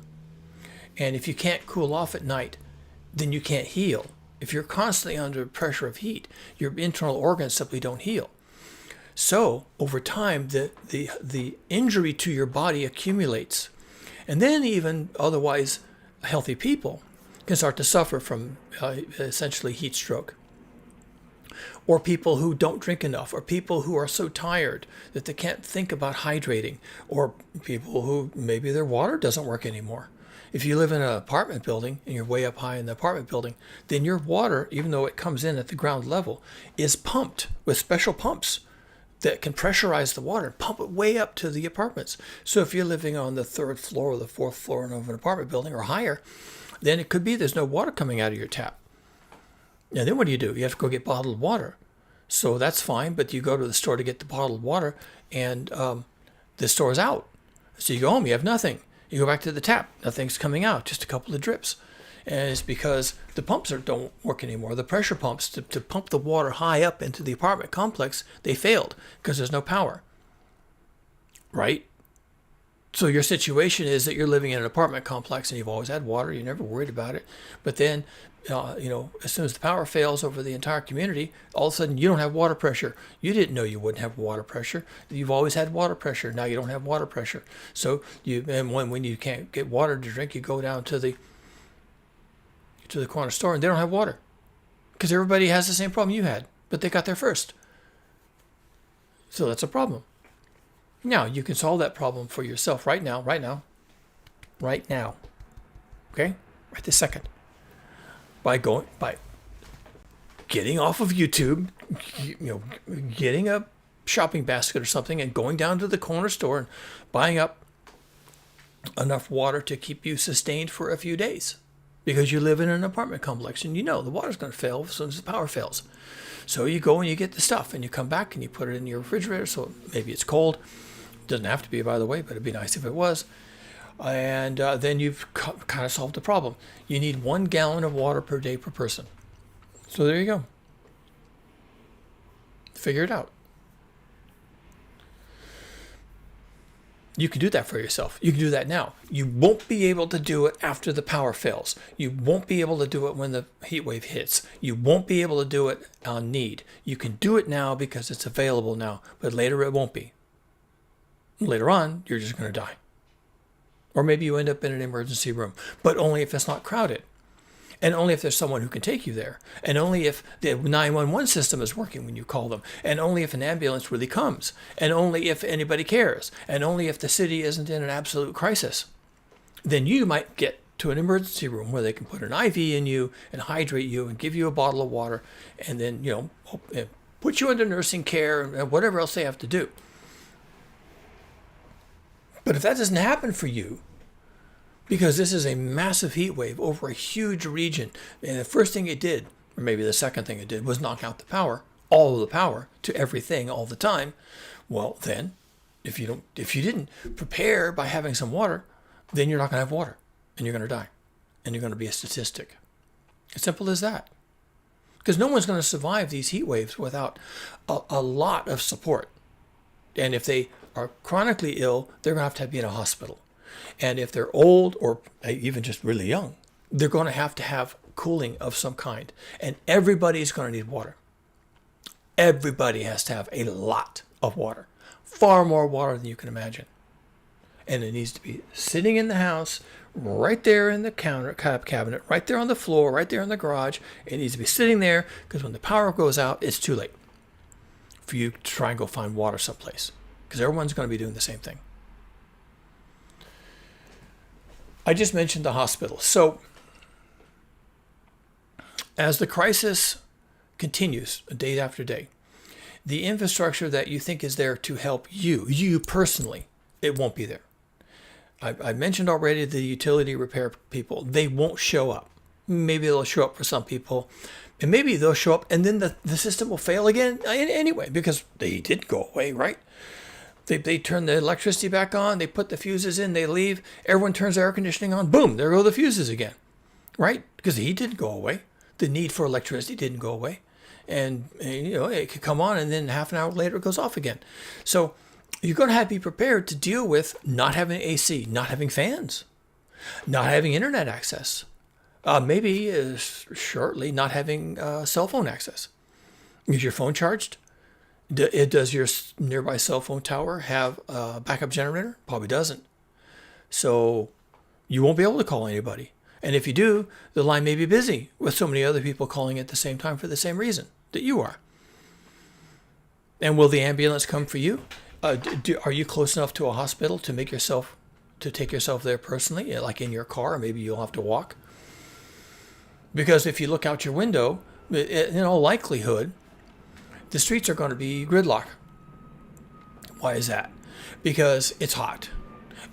And if you can't cool off at night, then you can't heal. If you're constantly under pressure of heat, your internal organs simply don't heal. So over time, the injury to your body accumulates. And then even otherwise healthy people can start to suffer from essentially heat stroke. Or people who don't drink enough, or people who are so tired that they can't think about hydrating, or people who maybe their water doesn't work anymore. If you live in an apartment building and you're way up high in the apartment building, then your water, even though it comes in at the ground level, is pumped with special pumps that can pressurize the water and pump it way up to the apartments. So if you're living on the 3rd floor or the 4th floor of an apartment building or higher, then it could be there's no water coming out of your tap. And then what do? You have to go get bottled water. So that's fine, but you go to the store to get the bottled water and the store's out. So you go home, you have nothing. You go back to the tap, nothing's coming out, just a couple of drips. And it's because the pumps don't work anymore. The pressure pumps to pump the water high up into the apartment complex, they failed because there's no power. Right? So your situation is that you're living in an apartment complex and you've always had water, you're never worried about it. But then, as soon as the power fails over the entire community, all of a sudden you don't have water pressure. You didn't know you wouldn't have water pressure. You've always had water pressure. Now you don't have water pressure. So when you can't get water to drink, you go down to the corner store and they don't have water because everybody has the same problem you had, but they got there first. So that's a problem. Now you can solve that problem for yourself right now. Okay? Right this second. By getting off of YouTube, getting a shopping basket or something and going down to the corner store and buying up enough water to keep you sustained for a few days. Because you live in an apartment complex and the water's going to fail as soon as the power fails. So you go and you get the stuff and you come back and you put it in your refrigerator so maybe it's cold. Doesn't have to be, by the way, but it'd be nice if it was. And then you've kind of solved the problem. You need 1 gallon of water per day per person. So there you go. Figure it out. You can do that for yourself. You can do that now. You won't be able to do it after the power fails. You won't be able to do it when the heat wave hits. You won't be able to do it on need. You can do it now because it's available now, but later it won't be. Later on, you're just going to die. Or maybe you end up in an emergency room, but only if it's not crowded. And only if there's someone who can take you there. And only if the 911 system is working when you call them. And only if an ambulance really comes. And only if anybody cares. And only if the city isn't in an absolute crisis. Then you might get to an emergency room where they can put an IV in you and hydrate you and give you a bottle of water. And then, put you under nursing care and whatever else they have to do. But if that doesn't happen for you, because this is a massive heat wave over a huge region, and the first thing it did, or maybe the second thing it did, was knock out the power, all of the power to everything all the time. Well, then, if you didn't prepare by having some water, then you're not going to have water, and you're going to die, and you're going to be a statistic. As simple as that. Because no one's going to survive these heat waves without a lot of support. And if they are chronically ill, they're going to have be in a hospital. And if they're old or even just really young, they're going to have cooling of some kind. And everybody's going to need water. Everybody has to have a lot of water. Far more water than you can imagine. And it needs to be sitting in the house, right there in the cabinet, right there on the floor, right there in the garage. It needs to be sitting there because when the power goes out, it's too late for you to try and go find water someplace. Because everyone's going to be doing the same thing. I just mentioned the hospital. So as the crisis continues day after day, the infrastructure that you think is there to help you personally, it won't be there. I mentioned already the utility repair people. They won't show up. Maybe they'll show up for some people. And maybe they'll show up and then the system will fail again anyway because they did go away, right? They turn the electricity back on, they put the fuses in, they leave, everyone turns the air conditioning on, boom, there go the fuses again, right? Because the heat didn't go away. The need for electricity didn't go away. And it could come on and then half an hour later it goes off again. So You're going to have to be prepared to deal with not having AC, not having fans, not having internet access, maybe shortly not having cell phone access. Is your phone charged? Does your nearby cell phone tower have a backup generator? Probably doesn't. So you won't be able to call anybody. And if you do, the line may be busy with so many other people calling at the same time for the same reason that you are. And will the ambulance come for you? Are you close enough to a hospital to take yourself there personally, like in your car? Or maybe you'll have to walk. Because if you look out your window, in all likelihood, the streets are going to be gridlock. Why is that? Because it's hot.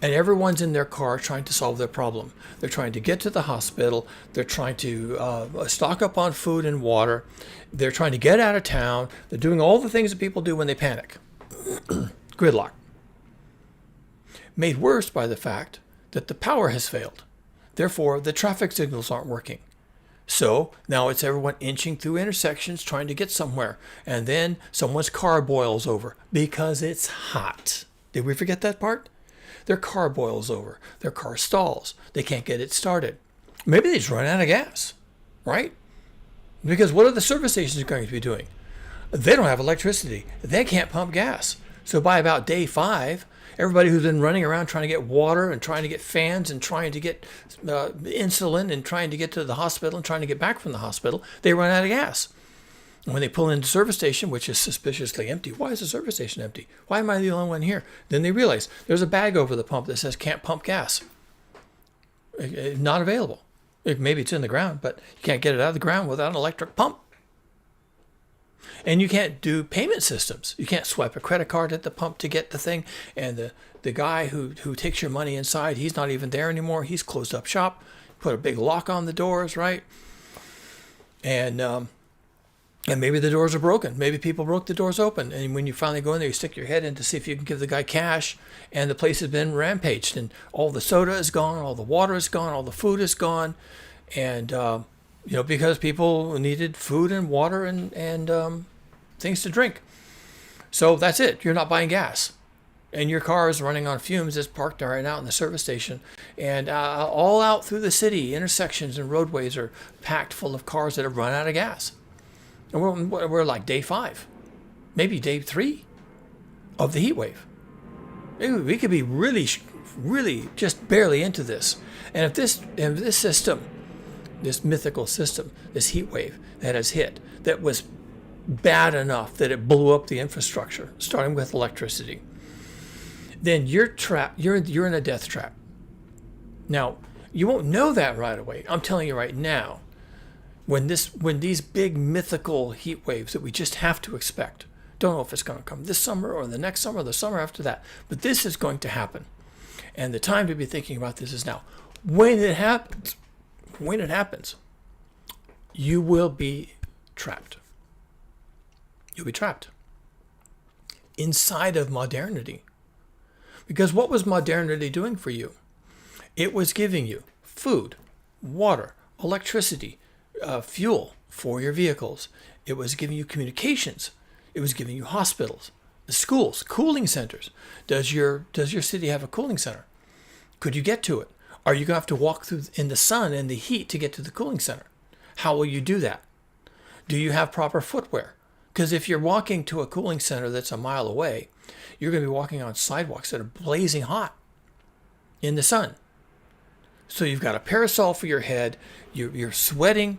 And everyone's in their car trying to solve their problem. They're trying to get to the hospital. They're trying to stock up on food and water. They're trying to get out of town. They're doing all the things that people do when they panic. Gridlock. Made worse by the fact that the power has failed. Therefore, the traffic signals aren't working. So now it's everyone inching through intersections trying to get somewhere. And then someone's car boils over because it's hot. Did we forget that part? Their car boils over. Their car stalls. They can't get it started. Maybe they just run out of gas, right? Because what are the service stations going to be doing? They don't have electricity. They can't pump gas. So by about day 5, everybody who's been running around trying to get water and trying to get fans and trying to get insulin and trying to get to the hospital and trying to get back from the hospital, they run out of gas. And when they pull into the service station, which is suspiciously empty, why is the service station empty? Why am I the only one here? Then they realize there's a bag over the pump that says can't pump gas. Not available. Maybe it's in the ground, but you can't get it out of the ground without an electric pump. And you can't do payment systems. You can't swipe a credit card at the pump to get the thing. And the guy who takes your money inside, he's not even there anymore. He's closed up shop, put a big lock on the doors, right? And maybe the doors are broken. Maybe people broke the doors open. And when you finally go in there, you stick your head in to see if you can give the guy cash. And the place has been rampaged. And all the soda is gone. All the water is gone. All the food is gone. And, because people needed food and water and things to drink. So that's it. You're not buying gas. And your car is running on fumes. It's parked right out in the service station. And all out through the city, intersections and roadways are packed full of cars that have run out of gas. And we're like day 5, maybe day 3 of the heat wave. We could be really, really just barely into this. And if this system, this mythical system, this heat wave that has hit, that was bad enough that it blew up the infrastructure, starting with electricity, then you're trapped. You're in a death trap. Now, you won't know that right away. I'm telling you right now. When these big mythical heat waves that we just have to expect, don't know if it's going to come this summer or the next summer or the summer after that, but this is going to happen. And the time to be thinking about this is now. When it happens, you will be trapped. You'll be trapped inside of modernity. Because what was modernity doing for you? It was giving you food, water, electricity, fuel for your vehicles. It was giving you communications. It was giving you hospitals, schools, cooling centers. Does your city have a cooling center? Could you get to it? Are you going to have to walk through in the sun and the heat to get to the cooling center? How will you do that? Do you have proper footwear? Because if you're walking to a cooling center that's a mile away, you're going to be walking on sidewalks that are blazing hot in the sun. So you've got a parasol for your head, you're sweating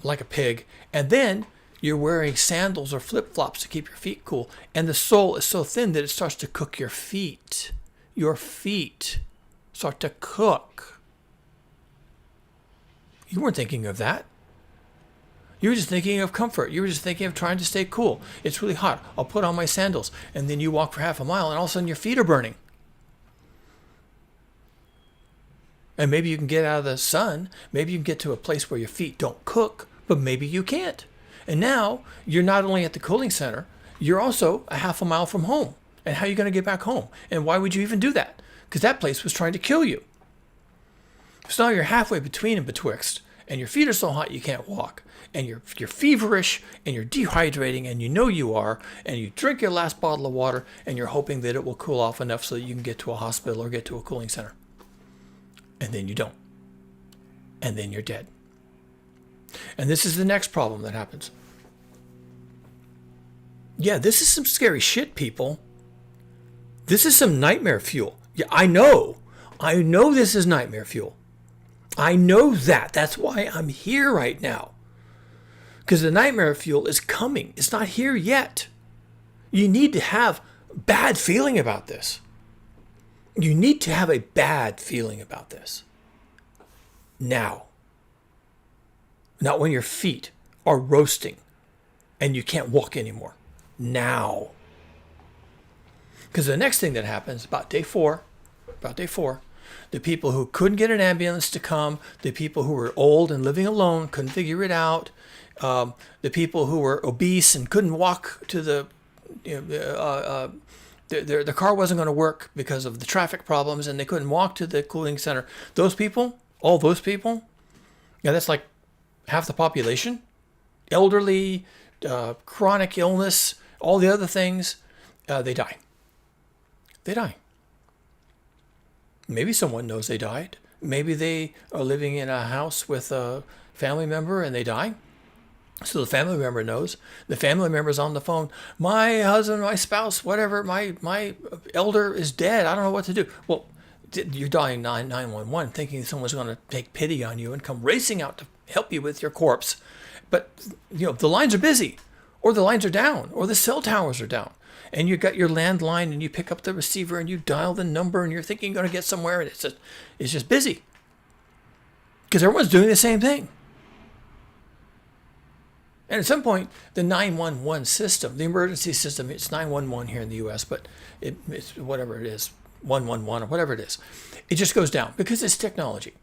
like a pig, and then you're wearing sandals or flip-flops to keep your feet cool, and the sole is so thin that it starts to cook your feet. Your feet start to cook. You weren't thinking of that. You were just thinking of comfort. You were just thinking of trying to stay cool. It's really hot. I'll put on my sandals. And then you walk for half a mile, and all of a sudden your feet are burning. And maybe you can get out of the sun. Maybe you can get to a place where your feet don't cook, but maybe you can't. And now you're not only at the cooling center, you're also a half a mile from home. And how are you going to get back home? And why would you even do that? Because that place was trying to kill you. So now you're halfway between and betwixt. and your feet are so hot you can't walk, and you're feverish, and you're dehydrating, and you know you are, and you drink your last bottle of water, and you're hoping that it will cool off enough so that you can get to a hospital or get to a cooling center. And then you don't. And then you're dead. And this is the next problem that happens. Yeah, this is some scary shit, people. This is some nightmare fuel. Yeah, I know. I know this is nightmare fuel. I know that. That's why I'm here right now. Because the nightmare fuel is coming. It's not here yet. You need to have a bad feeling about this. You need to have a bad feeling about this. Now. Not when your feet are roasting and you can't walk anymore. Now. Because the next thing that happens about day four, the people who couldn't get an ambulance to come, the people who were old and living alone, couldn't figure it out, the people who were obese and couldn't walk to the, their car wasn't going to work because of the traffic problems and they couldn't walk to the cooling center. Those people, all those people, yeah, that's like half the population, elderly, chronic illness, all the other things, they die. They die. Maybe someone knows they died. Maybe they are living in a house with a family member and they die. So the family member knows. The family member's on the phone. My husband, my spouse, whatever, my elder is dead. I don't know what to do. Well, you're dialing 911 thinking someone's going to take pity on you and come racing out to help you with your corpse. But, the lines are busy, or the lines are down, or the cell towers are down. And you got your landline and you pick up the receiver and you dial the number and you're thinking you're going to get somewhere and it's just busy. Because everyone's doing the same thing. And at some point, the 911 system, the emergency system, it's 911 here in the U.S., but it's whatever it is, 111 or whatever it is, it just goes down because it's technology.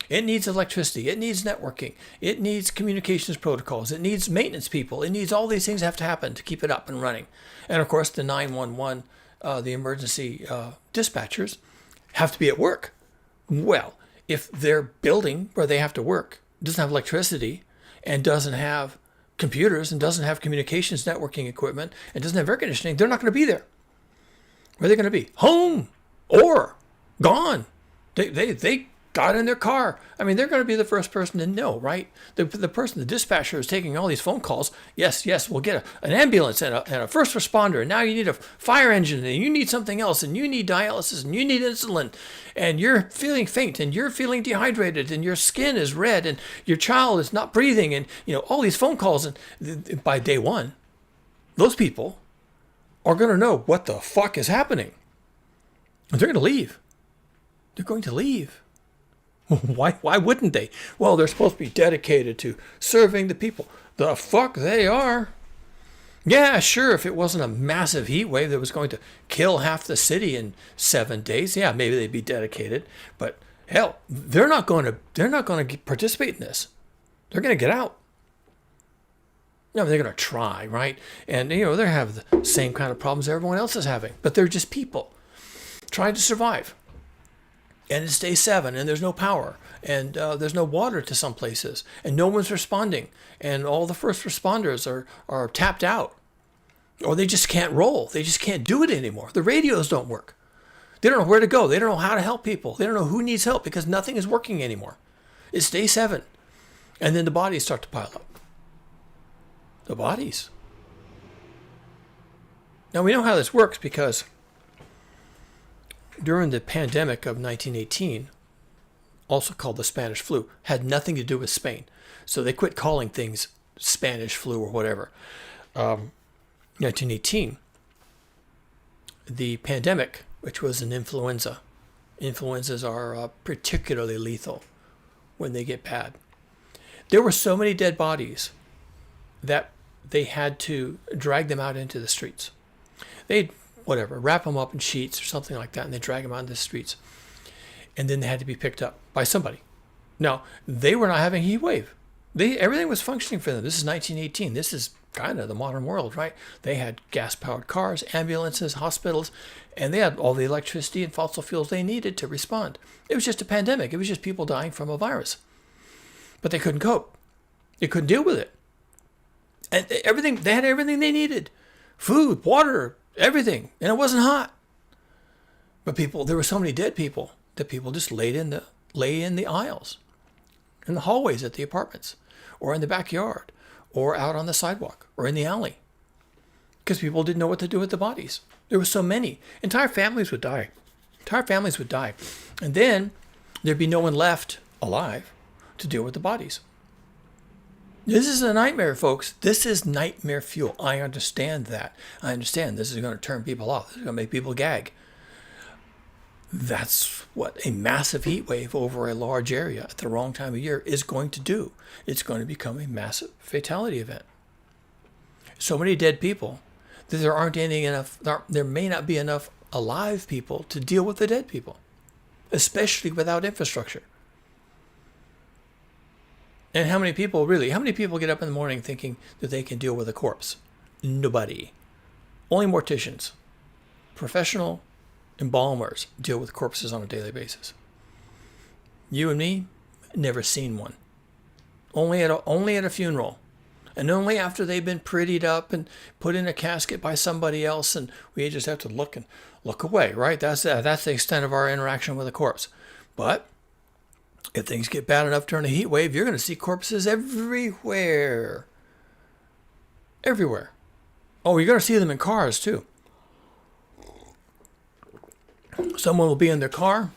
It needs electricity. It needs networking. It needs communications protocols. It needs maintenance people. It needs all these things have to happen to keep it up and running. And of course, the 911, the emergency dispatchers have to be at work. Well, if their building where they have to work doesn't have electricity and doesn't have computers and doesn't have communications networking equipment and doesn't have air conditioning, they're not going to be there. Where are they going to be? Home or gone. They got in their car. I mean, they're going to be the first person to know, right? The dispatcher is taking all these phone calls. Yes, we'll get an ambulance and a first responder. And now you need a fire engine and you need something else and you need dialysis and you need insulin and you're feeling faint and you're feeling dehydrated and your skin is red and your child is not breathing and, all these phone calls. And by day one, those people are going to know what the fuck is happening. And they're going to leave. They're going to leave. Why wouldn't they? Well, they're supposed to be dedicated to serving the people. The fuck they are. Yeah, sure, if it wasn't a massive heat wave that was going to kill half the city in 7 days, yeah, maybe they'd be dedicated. But hell, they're not going to participate in this. They're going to get out. No, they're going to try, right? And they have the same kind of problems everyone else is having, but they're just people trying to survive. And it's day 7, and there's no power, and there's no water to some places, and no one's responding, and all the first responders are tapped out, or they just can't roll. They just can't do it anymore. The radios don't work. They don't know where to go. They don't know how to help people. They don't know who needs help because nothing is working anymore. It's day 7, and then the bodies start to pile up. The bodies. Now, we know how this works because during the pandemic of 1918, also called the Spanish flu, had nothing to do with Spain. So they quit calling things Spanish flu or whatever. 1918, the pandemic, which was an influenza. Influenzas are particularly lethal when they get bad. There were so many dead bodies that they had to drag them out into the streets. They'd wrap them up in sheets or something like that, and they drag them out into the streets. And then they had to be picked up by somebody. Now, they were not having a heat wave. Everything was functioning for them. This is 1918. This is kind of the modern world, right? They had gas-powered cars, ambulances, hospitals, and they had all the electricity and fossil fuels they needed to respond. It was just a pandemic. It was just people dying from a virus. but they couldn't cope. They couldn't deal with it. And they had everything they needed. Food, water, everything. And it wasn't hot. But there were so many dead people that people just lay in the aisles, in the hallways at the apartments, or in the backyard, or out on the sidewalk, or in the alley. Because people didn't know what to do with the bodies. There were so many. Entire families would die. And then there'd be no one left alive to deal with the bodies. This is a nightmare, folks. This is nightmare fuel. I understand that. I understand this is going to turn people off. This is going to make people gag. That's what a massive heat wave over a large area at the wrong time of year is going to do. It's going to become a massive fatality event. So many dead people that there may not be enough alive people to deal with the dead people, especially without infrastructure. And how many people get up in the morning thinking that they can deal with a corpse? Nobody. Only morticians, professional embalmers deal with corpses on a daily basis. You and me, never seen one. Only at a funeral. And only after they've been prettied up and put in a casket by somebody else, and we just have to look away, right? That's the extent of our interaction with a corpse. But if things get bad enough during a heat wave, you're going to see corpses everywhere. Everywhere. Oh, you're going to see them in cars too. Someone will be in their car.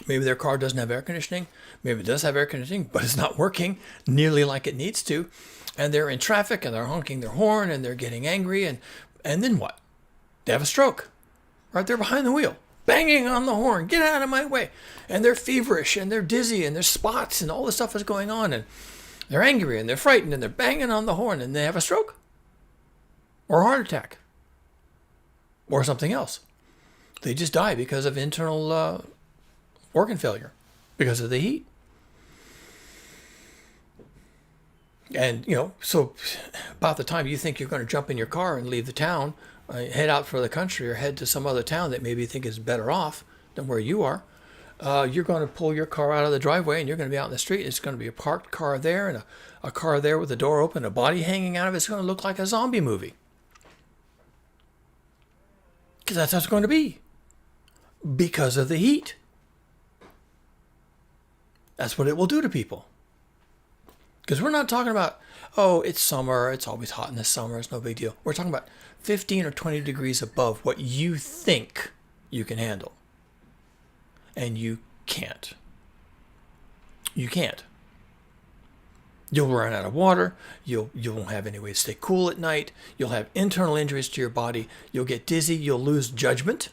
Maybe their car doesn't have air conditioning. Maybe it does have air conditioning, but it's not working nearly like it needs to. And they're in traffic and they're honking their horn and they're getting angry. And then what? They have a stroke right there behind the wheel, banging on the horn. Get out of my way. And they're feverish and they're dizzy and there's spots and all this stuff is going on. And they're angry and they're frightened and they're banging on the horn and they have a stroke or a heart attack or something else. They just die because of internal organ failure, because of the heat. And, so about the time you think you're going to jump in your car and leave the town, head out for the country or head to some other town that maybe you think is better off than where you are, you're going to pull your car out of the driveway and you're going to be out in the street. It's going to be a parked car there and a car there with the door open, a body hanging out of it. It's going to look like a zombie movie. Because that's how it's going to be. Because of the heat. That's what it will do to people. Because we're not talking about, it's summer, it's always hot in the summer, it's no big deal. We're talking about 15 or 20 degrees above what you think you can handle. And you can't. You can't. You'll run out of water. You won't have any way to stay cool at night. You'll have internal injuries to your body. You'll get dizzy. You'll lose judgment.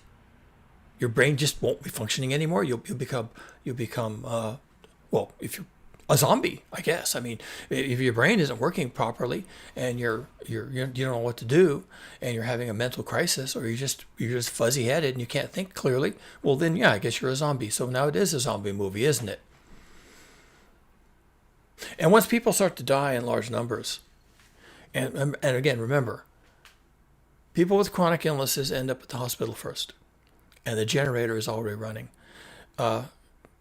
Your brain just won't be functioning anymore. You'll become if you're a zombie, I guess. I mean, if your brain isn't working properly and you don't know what to do and you're having a mental crisis or you're just fuzzy headed and you can't think clearly, well then yeah, I guess you're a zombie. So now it is a zombie movie, isn't it? And once people start to die in large numbers, and again, remember, people with chronic illnesses end up at the hospital first. And the generator is already running.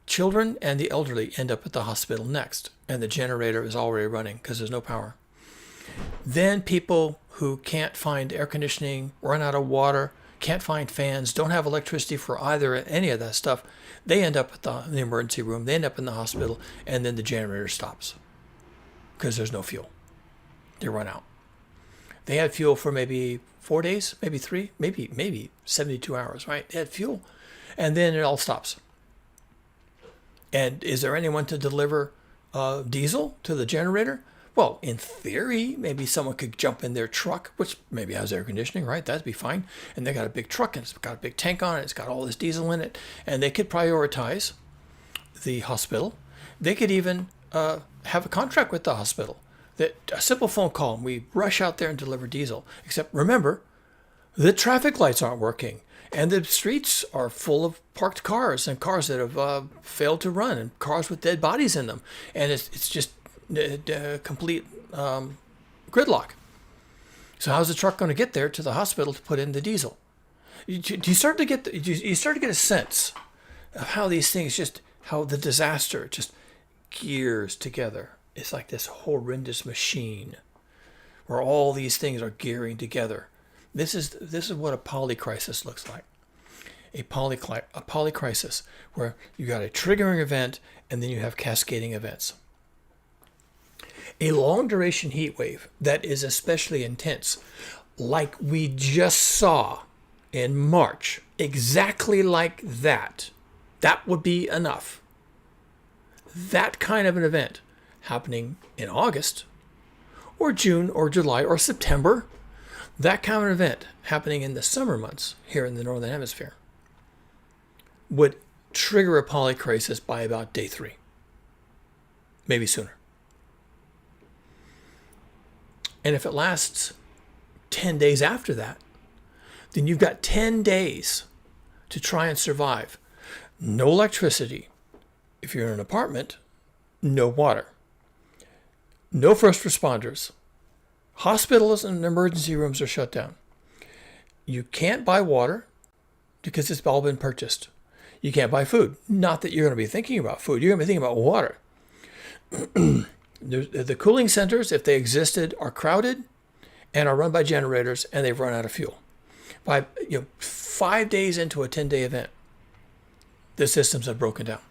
Children and the elderly end up at the hospital next, and the generator is already running because there's no power. Then people who can't find air conditioning, run out of water, can't find fans, don't have electricity for any of that stuff, they end up at the emergency room, they end up in the hospital, and then the generator stops because there's no fuel. They run out. They had fuel for maybe 4 days, maybe 3, maybe 72 hours, right? They had fuel, and then it all stops. And is there anyone to deliver diesel to the generator? Well, in theory, maybe someone could jump in their truck, which maybe has air conditioning, right? That'd be fine. And they got a big truck and it's got a big tank on it. It's got all this diesel in it. And they could prioritize the hospital. They could even have a contract with the hospital. That a simple phone call and we rush out there and deliver diesel. Except remember, the traffic lights aren't working. And the streets are full of parked cars and cars that have failed to run and cars with dead bodies in them. And it's just complete gridlock. So how's the truck going to get there to the hospital to put in the diesel? You start to get a sense of how these things how the disaster just gears together. It's like this horrendous machine where all these things are gearing together. This is what a polycrisis looks like. A polycrisis where you got a triggering event and then you have cascading events. A long duration heat wave that is especially intense, like we just saw in March, exactly like that, that would be enough. That kind of an event happening in August or June or July or September, that kind of event happening in the summer months here in the Northern Hemisphere would trigger a polycrisis by about day 3, maybe sooner. And if it lasts 10 days after that, then you've got 10 days to try and survive. No electricity. If you're in an apartment, no water. No first responders. Hospitals and emergency rooms are shut down. You can't buy water because it's all been purchased. You can't buy food. Not that you're going to be thinking about food. You're going to be thinking about water. The cooling centers, if they existed, are crowded and are run by generators, and they've run out of fuel. By 5 days into a 10-day event, the systems have broken down.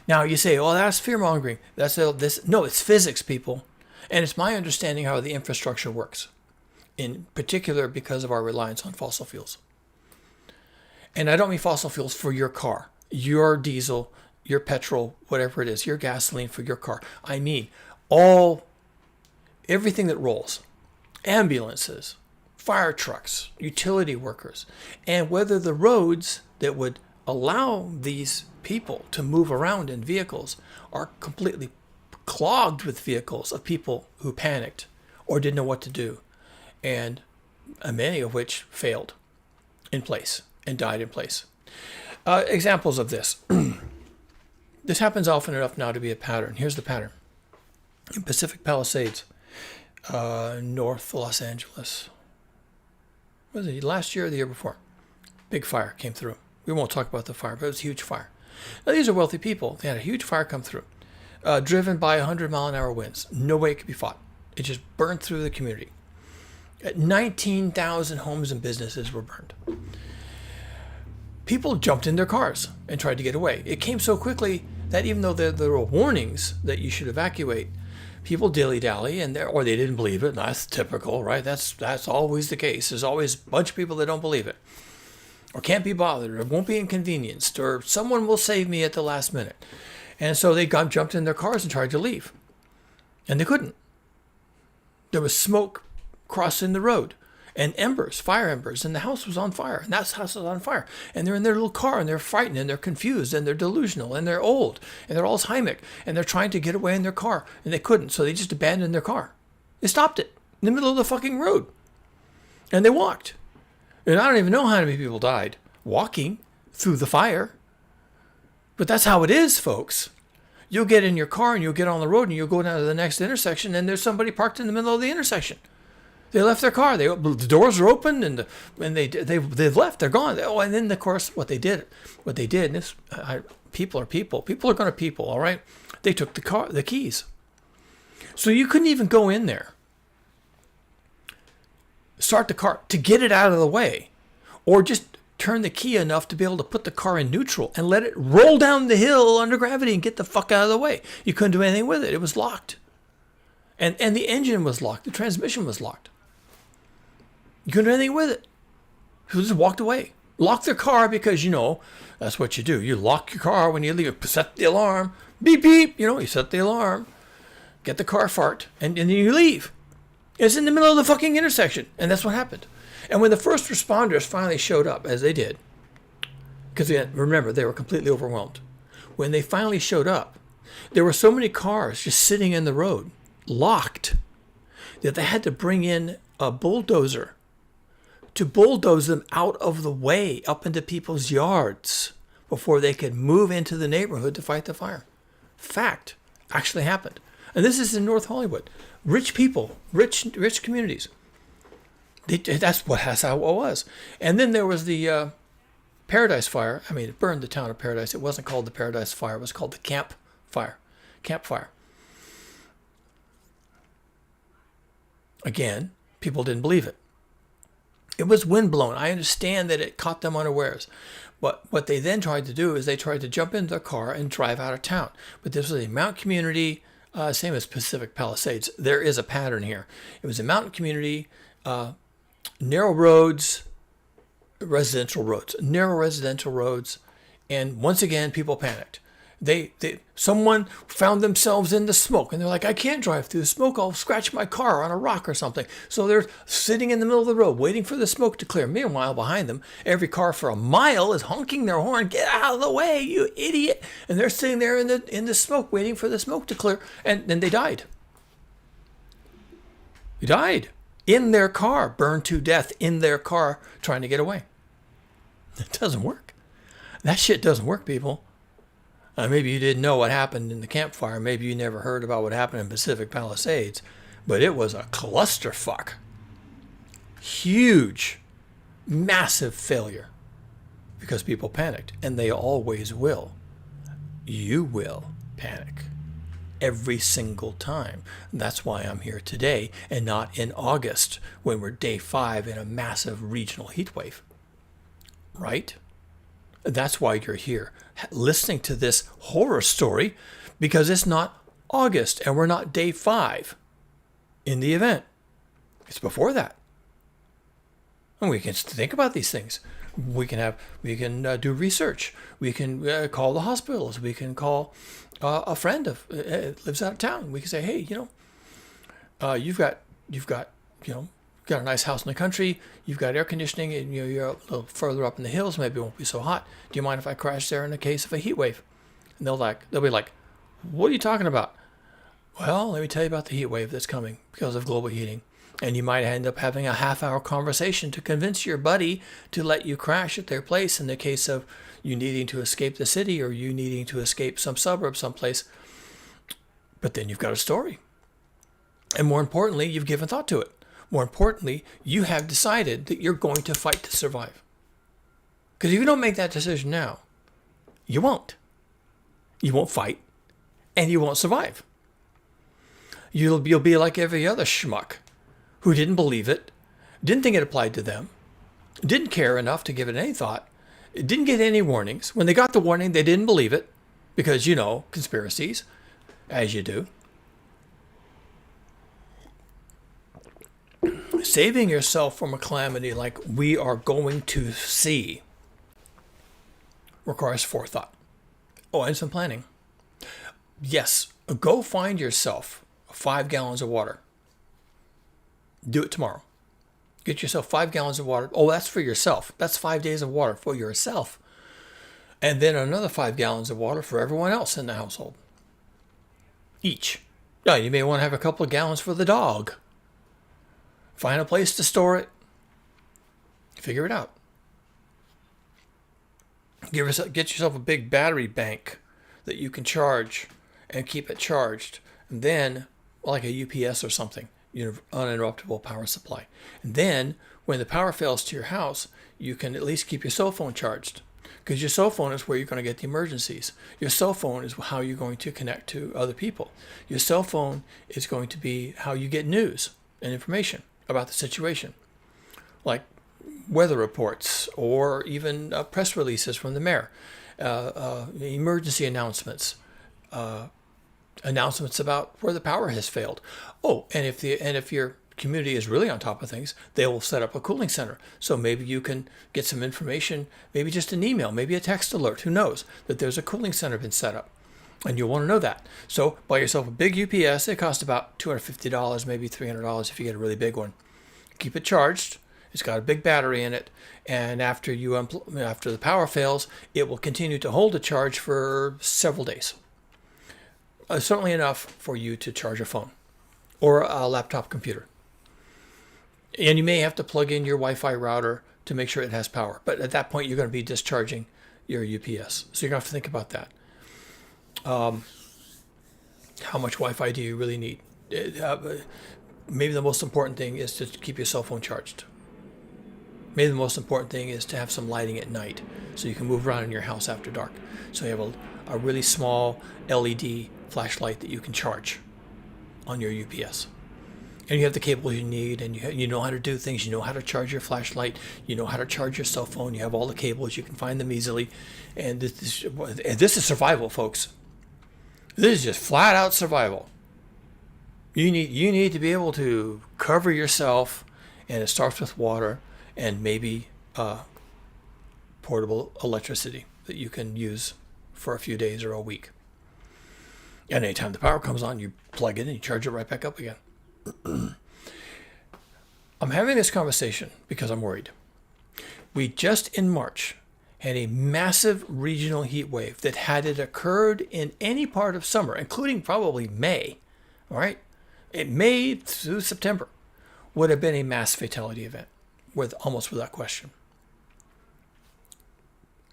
Now you say, "Oh, that's fear-mongering." No, it's physics, people, and it's my understanding how the infrastructure works, in particular because of our reliance on fossil fuels. And I don't mean fossil fuels for your car, your diesel, your petrol, whatever it is, your gasoline for your car. I mean everything that rolls, ambulances, fire trucks, utility workers, and whether the roads that would allow these people to move around in vehicles are completely clogged with vehicles of people who panicked or didn't know what to do, and many of which failed in place and died in place. Examples of this. This happens often enough now to be a pattern. Here's the pattern. In Pacific Palisades, North Los Angeles, was it last year or the year before? Big fire came through. We won't talk about the fire, but it was a huge fire. Now, these are wealthy people. They had a huge fire come through, driven by 100-mile-an-hour winds. No way it could be fought. It just burned through the community. 19,000 homes and businesses were burned. People jumped in their cars and tried to get away. It came so quickly that even though there were warnings that you should evacuate, people dilly-dally, or they didn't believe it. And that's typical, right? That's always the case. There's always a bunch of people that don't believe it, or can't be bothered, or won't be inconvenienced, or someone will save me at the last minute. And so they jumped in their cars and tried to leave. And they couldn't. There was smoke crossing the road, and embers, fire embers, and the house was on fire, and that house was on fire. And they're in their little car, and they're frightened, and they're confused, and they're delusional, and they're old, and they're Alzheimer's, and they're trying to get away in their car, and they couldn't, so they just abandoned their car. They stopped it in the middle of the fucking road, and they walked. And I don't even know how many people died walking through the fire. But that's how it is, folks. You'll get in your car and you'll get on the road and you'll go down to the next intersection and there's somebody parked in the middle of the intersection. They left their car. The doors are open and they've left. They're gone. Oh, and then of course what they did. And this people are people. People are going to people. All right. They took the keys. So you couldn't even go in there, start the car to get it out of the way, or just turn the key enough to be able to put the car in neutral and let it roll down the hill under gravity and get the fuck out of the way. You couldn't do anything with it. It was locked. And the engine was locked. The transmission was locked. You couldn't do anything with it. People just walked away. Locked their car because, that's what you do. You lock your car when you leave. Set the alarm. Beep, beep. You set the alarm. Get the car fart. And then you leave. It's in the middle of the fucking intersection. And that's what happened. And when the first responders finally showed up, as they did, because remember, they were completely overwhelmed. When they finally showed up, there were so many cars just sitting in the road, locked, that they had to bring in a bulldozer to bulldoze them out of the way up into people's yards before they could move into the neighborhood to fight the fire. Fact. Actually happened. And this is in North Hollywood. Rich people, rich communities. That's how it was. And then there was the Paradise Fire. I mean, it burned the town of Paradise. It wasn't called the Paradise Fire. It was called the Camp campfire. Again, people didn't believe it. It was windblown. I understand that it caught them unawares. But what they then tried to do is they tried to jump into their car and drive out of town. But this was a mountain community, same as Pacific Palisades. There is a pattern here. It was a mountain community, narrow roads, narrow residential roads. And once again, people panicked. Someone found themselves in the smoke and they're like, I can't drive through the smoke. I'll scratch my car on a rock or something. So they're sitting in the middle of the road waiting for the smoke to clear. Meanwhile, behind them, every car for a mile is honking their horn. Get out of the way, you idiot. And they're sitting there in the smoke waiting for the smoke to clear. And then they died. They died in their car, burned to death in their car trying to get away. It doesn't work. That shit doesn't work, people. Maybe you didn't know what happened in the campfire. Maybe you never heard about what happened in Pacific Palisades. But it was a clusterfuck. Huge, massive failure. Because people panicked. And they always will. You will panic. Every single time. And that's why I'm here today and not in August when we're day 5 in a massive regional heat wave. Right? That's why you're here listening to this horror story, because it's not August and we're not day 5 in the event. It's before that. And we can think about these things. We can do research. We can call the hospitals. We can call a friend of lives out of town. We can say, hey, you've got got a nice house in the country, you've got air conditioning, and you're a little further up in the hills, maybe it won't be so hot. Do you mind if I crash there in the case of a heat wave? And they'll be like, what are you talking about? Well, let me tell you about the heat wave that's coming because of global heating. And you might end up having a half-hour conversation to convince your buddy to let you crash at their place in the case of you needing to escape the city or you needing to escape some suburb someplace. But then you've got a story. And more importantly, you've given thought to it. More importantly, you have decided that you're going to fight to survive. Because if you don't make that decision now, you won't. You won't fight, and you won't survive. You'll be like every other schmuck who didn't believe it, didn't think it applied to them, didn't care enough to give it any thought, didn't get any warnings. When they got the warning, they didn't believe it because, conspiracies, as you do. Saving yourself from a calamity like we are going to see requires forethought. Oh, and some planning. Yes, go find yourself 5 gallons of water. Do it tomorrow. Get yourself 5 gallons of water. Oh, that's for yourself. That's 5 days of water for yourself. And then another 5 gallons of water for everyone else in the household. Each. Now, you may want to have a couple of gallons for the dog. Find a place to store it. Figure it out. Get yourself a big battery bank that you can charge and keep it charged. And then, like a UPS or something, uninterruptible power supply. And then, when the power fails to your house, you can at least keep your cell phone charged. Because your cell phone is where you're going to get the emergencies. Your cell phone is how you're going to connect to other people. Your cell phone is going to be how you get news and information about the situation, like weather reports or even press releases from the mayor, emergency announcements, announcements about where the power has failed. Oh, and if your community is really on top of things, they will set up a cooling center. So maybe you can get some information, maybe just an email, maybe a text alert. Who knows that there's a cooling center been set up. And you'll want to know that. So buy yourself a big UPS. It costs about $250, maybe $300 if you get a really big one. Keep it charged. It's got a big battery in it. And after the power fails, it will continue to hold a charge for several days. Certainly enough for you to charge a phone or a laptop computer. And you may have to plug in your Wi-Fi router to make sure it has power. But at that point, you're going to be discharging your UPS. So you're going to have to think about that. How much Wi-Fi do you really need? Maybe the most important thing is to keep your cell phone charged. Maybe the most important thing is to have some lighting at night so you can move around in your house after dark. So you have a really small LED flashlight that you can charge on your UPS. And you have the cables you need, and you know how to do things. You know how to charge your flashlight. You know how to charge your cell phone. You have all the cables. You can find them easily. And this is survival, folks. This is just flat out survival. You need to be able to cover yourself, and it starts with water and maybe portable electricity that you can use for a few days or a week. And anytime the power comes on, you plug it in and you charge it right back up again. I'm having this conversation because I'm worried. We just in March had a massive regional heat wave that had it occurred in any part of summer, including probably May, all right? May through September would have been a mass fatality event, almost without question.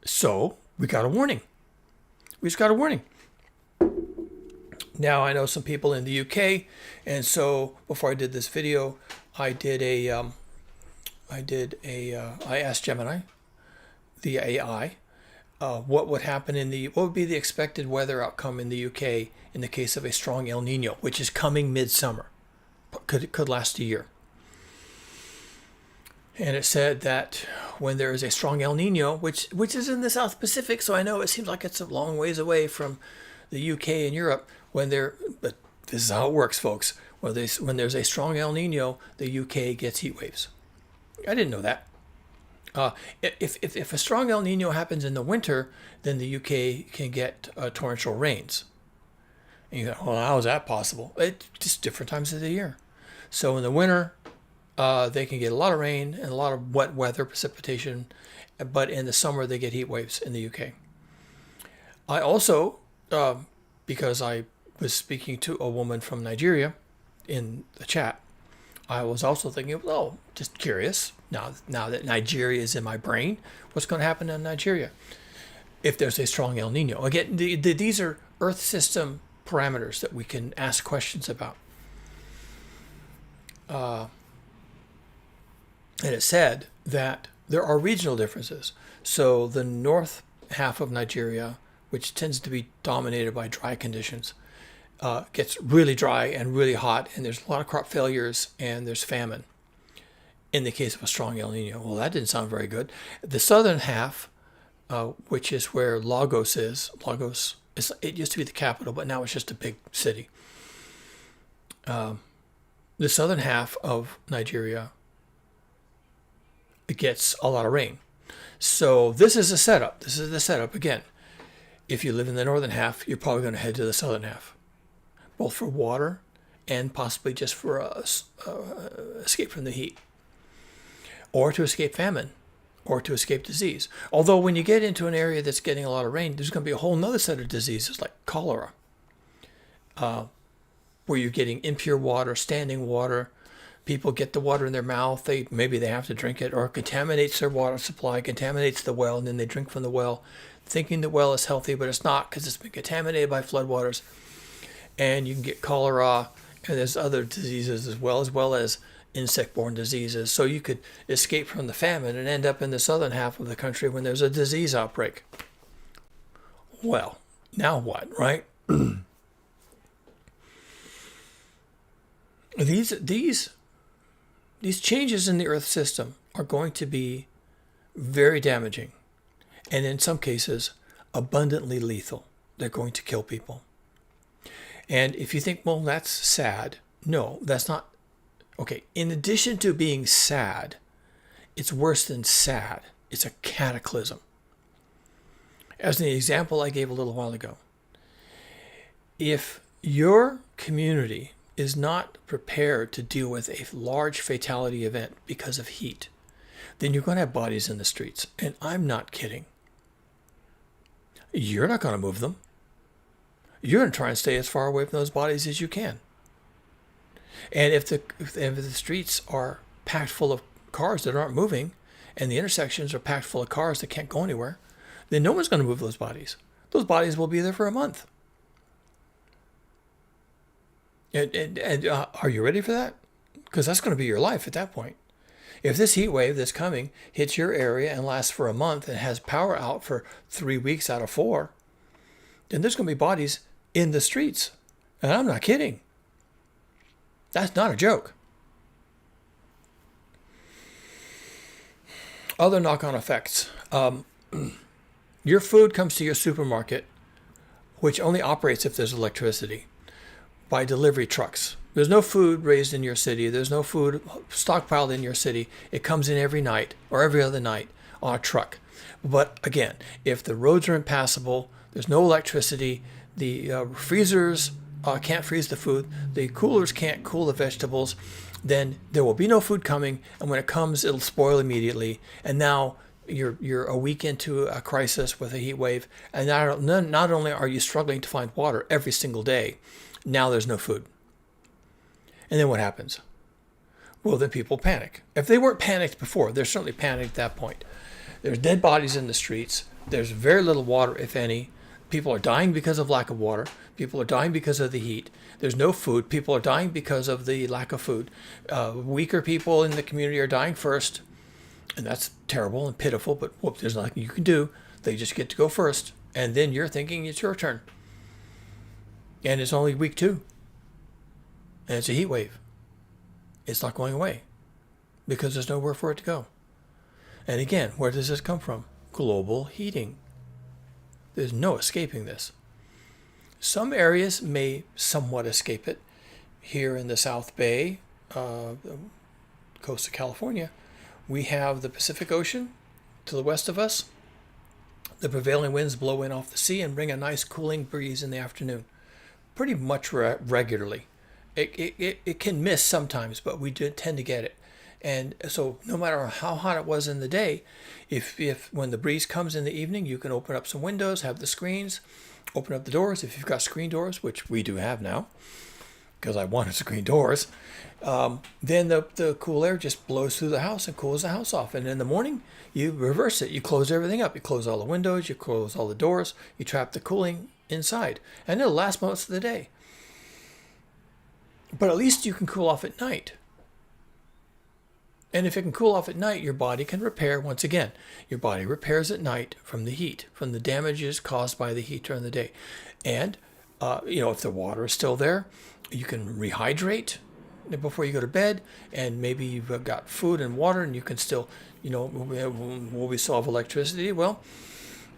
So we got a warning. We just got a warning. Now I know some people in the UK, and so before I did this video, I asked Gemini, the AI, what would be the expected weather outcome in the UK in the case of a strong El Nino, which is coming midsummer, could last a year. And it said that when there is a strong El Nino, which is in the South Pacific, so I know it seems like it's a long ways away from the UK and Europe, but this is how it works, folks. When there's a strong El Nino, the UK gets heat waves. I didn't know that. If a strong El Nino happens in the winter, then the UK can get torrential rains. And you go, well, how is that possible? It's just different times of the year. So in the winter, they can get a lot of rain and a lot of wet weather, precipitation, but in the summer they get heat waves in the UK. I also, because I was speaking to a woman from Nigeria in the chat, I was also thinking, well, just curious, now that Nigeria is in my brain, what's going to happen in Nigeria if there's a strong El Nino? Again, these are Earth system parameters that we can ask questions about. And it said that there are regional differences. So the north half of Nigeria, which tends to be dominated by dry conditions, gets really dry and really hot, and there's a lot of crop failures, and there's famine in the case of a strong El Nino. Well, that didn't sound very good. The southern half, which is where Lagos is, it used to be the capital, but now it's just a big city. The southern half of Nigeria, it gets a lot of rain. So this is a setup. This is the setup again. If you live in the northern half, you're probably going to head to the southern half, both for water and possibly just for escape from the heat, or to escape famine, or to escape disease. Although when you get into an area that's getting a lot of rain, there's going to be a whole nother set of diseases like cholera, where you're getting impure water, standing water. People get the water in their mouth. Maybe they have to drink it, or it contaminates their water supply, contaminates the well, and then they drink from the well, thinking the well is healthy, but it's not because it's been contaminated by floodwaters. And you can get cholera, and there's other diseases as well as insect-borne diseases. So you could escape from the famine and end up in the southern half of the country when there's a disease outbreak. Well, now what, right? These changes in the Earth system are going to be very damaging, and in some cases, abundantly lethal. They're going to kill people. And if you think, well, that's sad. No, that's not. Okay, in addition to being sad, it's worse than sad. It's a cataclysm. As an example I gave a little while ago, if your community is not prepared to deal with a large fatality event because of heat, then you're going to have bodies in the streets. And I'm not kidding. You're not going to move them. You're going to try and stay as far away from those bodies as you can. And if the streets are packed full of cars that aren't moving, and the intersections are packed full of cars that can't go anywhere, then no one's going to move those bodies. Those bodies will be there for a month. And are you ready for that? Because that's going to be your life at that point. If this heat wave that's coming hits your area and lasts for a month and has power out for 3 weeks out of 4, then there's going to be bodies in the streets. And I'm not kidding. That's not a joke. Other knock-on effects. Your food comes to your supermarket, which only operates if there's electricity, by delivery trucks. There's no food raised in your city. There's no food stockpiled in your city. It comes in every night or every other night on a truck. But again, if the roads are impassable, there's no electricity, the freezers can't freeze the food, the coolers can't cool the vegetables, then there will be no food coming, and when it comes, it'll spoil immediately. And now you're a week into a crisis with a heat wave, and not only are you struggling to find water every single day, now there's no food. And then what happens? Well, then people panic. If they weren't panicked before, they're certainly panicked at that point. There's dead bodies in the streets. There's very little water, if any. People are dying because of lack of water. People are dying because of the heat. There's no food. People are dying because of the lack of food. Weaker people in the community are dying first. And that's terrible and pitiful, but whoop, there's nothing you can do. They just get to go first. And then you're thinking it's your turn. And it's only week 2. And it's a heat wave. It's not going away because there's nowhere for it to go. And again, where does this come from? Global heating. There's no escaping this. Some areas may somewhat escape it. Here in the South Bay, the coast of California, we have the Pacific Ocean to the west of us. The prevailing winds blow in off the sea and bring a nice cooling breeze in the afternoon, pretty much regularly. It can miss sometimes, but we do tend to get it. And so no matter how hot it was in the day, if when the breeze comes in the evening, you can open up some windows, have the screens, open up the doors. If you've got screen doors, which we do have now, because I wanted screen doors, then the cool air just blows through the house and cools the house off. And in the morning, you reverse it. You close everything up. You close all the windows. You close all the doors. You trap the cooling inside. And it'll last most of the day. But at least you can cool off at night. And if it can cool off at night, your body can repair once again. Your body repairs at night from the heat, from the damages caused by the heat during the day. And, if the water is still there, you can rehydrate before you go to bed. And maybe you've got food and water and you can still, will we still have electricity? Well,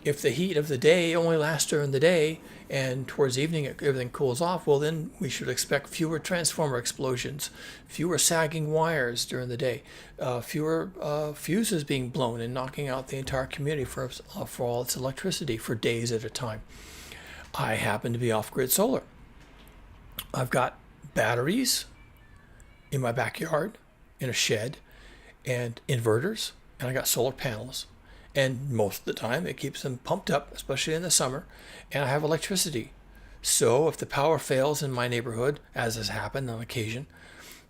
if the heat of the day only lasts during the day and towards evening everything cools off, well, then we should expect fewer transformer explosions, fewer sagging wires during the day, fewer fuses being blown and knocking out the entire community for all its electricity for days at a time. I happen to be off-grid solar. I've got batteries in my backyard, in a shed, and inverters, and I got solar panels. And most of the time, it keeps them pumped up, especially in the summer, and I have electricity. So if the power fails in my neighborhood, as has happened on occasion,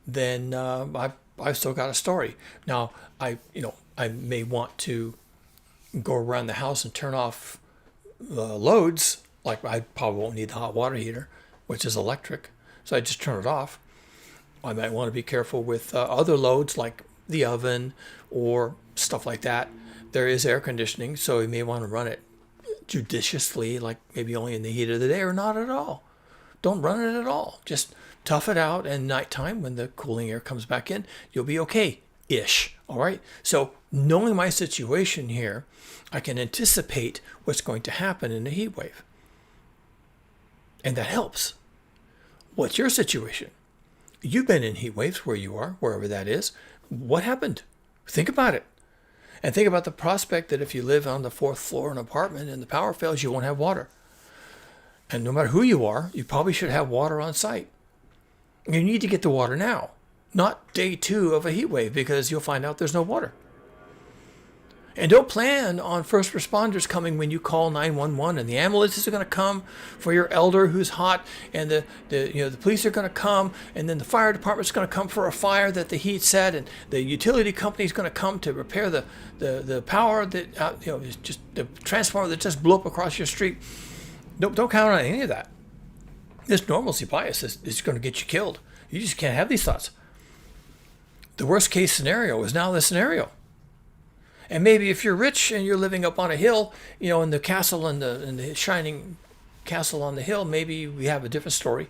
then I've still got a story. Now, I may want to go around the house and turn off loads, like I probably won't need the hot water heater, which is electric, so I just turn it off. I might want to be careful with other loads like the oven or stuff like that. There is air conditioning, so you may want to run it judiciously, like maybe only in the heat of the day or not at all. Don't run it at all. Just tough it out, and nighttime, when the cooling air comes back in, you'll be okay-ish, all right? So knowing my situation here, I can anticipate what's going to happen in a heat wave. And that helps. What's your situation? You've been in heat waves where you are, wherever that is. What happened? Think about it. And think about the prospect that if you live on the 4th floor in an apartment and the power fails, you won't have water. And no matter who you are, you probably should have water on site. You need to get the water now, not day 2 of a heat wave, because you'll find out there's no water. And don't plan on first responders coming when you call 911, and the ambulances are going to come for your elder who's hot, and the police are going to come, and then the fire department's going to come for a fire that the heat set, and the utility company's going to come to repair the power that just the transformer that just blew up across your street. Don't count on any of that. This normalcy bias is going to get you killed. You just can't have these thoughts. The worst case scenario is now the scenario. And maybe if you're rich and you're living up on a hill, in the castle and the shining castle on the hill, maybe we have a different story.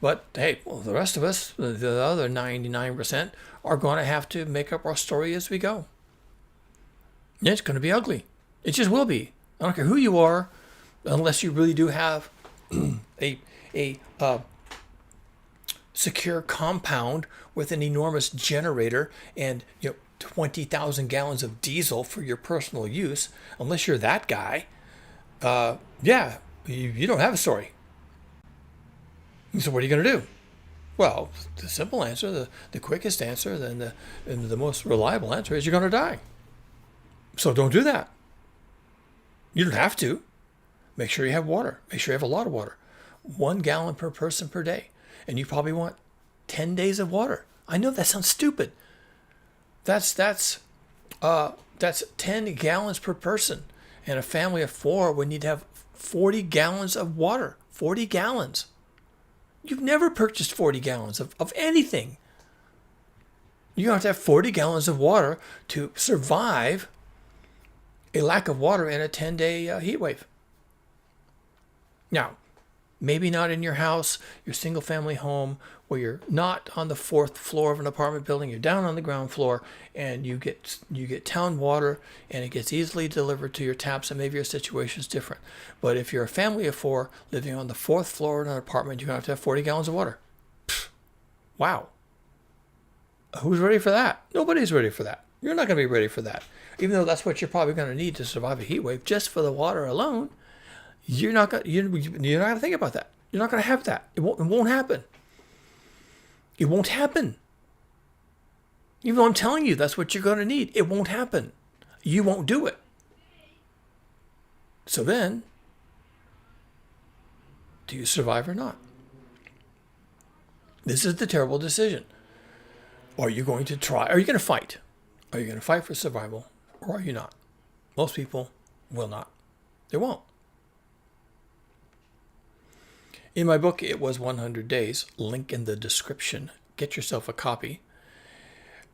But hey, well, the rest of us, the other 99%, are going to have to make up our story as we go. And it's going to be ugly. It just will be. I don't care who you are, unless you really do have a secure compound with an enormous generator and 20,000 gallons of diesel for your personal use. Unless you're that guy, you don't have a story. So what are you going to do? Well, the simple answer, the quickest answer, and the most reliable answer is you're going to die. So don't do that. You don't have to. Make sure you have water. Make sure you have a lot of water. 1 gallon per person per day. And you probably want 10 days of water. I know that sounds stupid. That's 10 gallons per person. And a family of 4 would need to have 40 gallons of water. 40 gallons. You've never purchased 40 gallons of anything. You have to have 40 gallons of water to survive a lack of water in a 10-day heat wave. Now, maybe not in your house, your single-family home, where you're not on the 4th floor of an apartment building, you're down on the ground floor, and you get town water, and it gets easily delivered to your taps, and maybe your situation is different. But if you're a family of 4 living on the 4th floor in an apartment, you're going to have 40 gallons of water. Pfft, wow. Who's ready for that? Nobody's ready for that. You're not going to be ready for that. Even though that's what you're probably going to need to survive a heat wave, just for the water alone, you're not going to think about that. You're not going to have that. It won't happen. It won't happen. Even though I'm telling you that's what you're going to need, it won't happen. You won't do it. So then, do you survive or not? This is the terrible decision. Are you going to try? Are you going to fight? Are you going to fight for survival, or are you not? Most people will not. They won't. In my book, It Was 100 Days, link in the description. Get yourself a copy.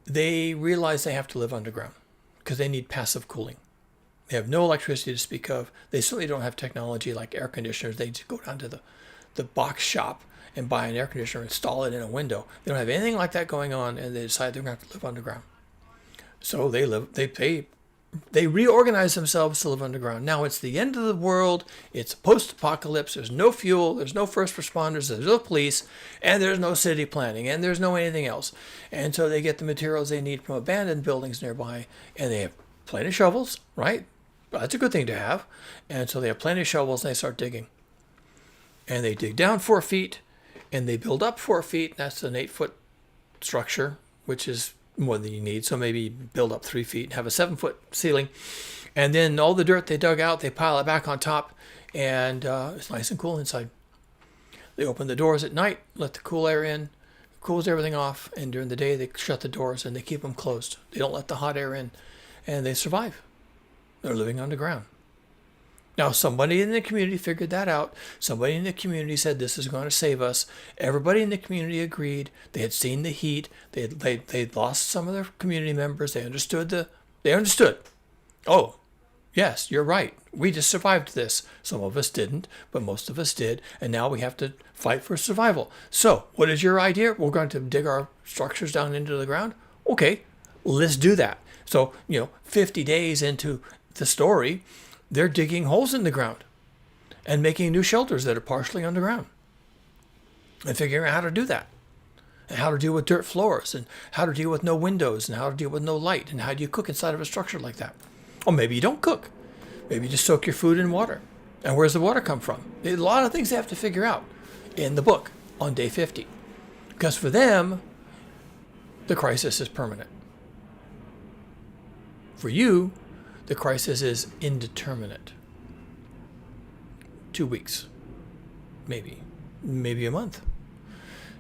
They realize they have to live underground because they need passive cooling. They have no electricity to speak of. They certainly don't have technology like air conditioners. They just go down to the box shop and buy an air conditioner, install it in a window. They don't have anything like that going on, and they decide they're going to have to live underground. So they reorganize themselves to live underground. Now it's the end of the world. It's post-apocalypse. There's no fuel. There's no first responders. There's no police. And there's no city planning. And there's no anything else. And so they get the materials they need from abandoned buildings nearby. And they have plenty of shovels, right? That's a good thing to have. And so they have plenty of shovels, and they start digging. And they dig down 4 feet. And they build up 4 feet. That's an 8-foot structure, which is more than you need. So maybe build up 3 feet and have a 7-foot ceiling. And then all the dirt they dug out, they pile it back on top, and it's nice and cool inside. They open the doors at night, let the cool air in, cools everything off, and during the day they shut the doors and they keep them closed. They don't let the hot air in, and they survive. They're living underground. Now, somebody in the community figured that out. Somebody in the community said, this is going to save us. Everybody in the community agreed. They had seen the heat. They'd lost some of their community members. They understood. Oh, yes, you're right. We just survived this. Some of us didn't, but most of us did. And now we have to fight for survival. So what is your idea? We're going to dig our structures down into the ground? Okay, let's do that. So, 50 days into the story, they're digging holes in the ground and making new shelters that are partially underground and figuring out how to do that and how to deal with dirt floors and how to deal with no windows and how to deal with no light and how do you cook inside of a structure like that. Or maybe you don't cook. Maybe you just soak your food in water. And where's the water come from? There's a lot of things they have to figure out in the book on day 50. Because for them, the crisis is permanent. For you, the crisis is indeterminate. 2 weeks, maybe a month.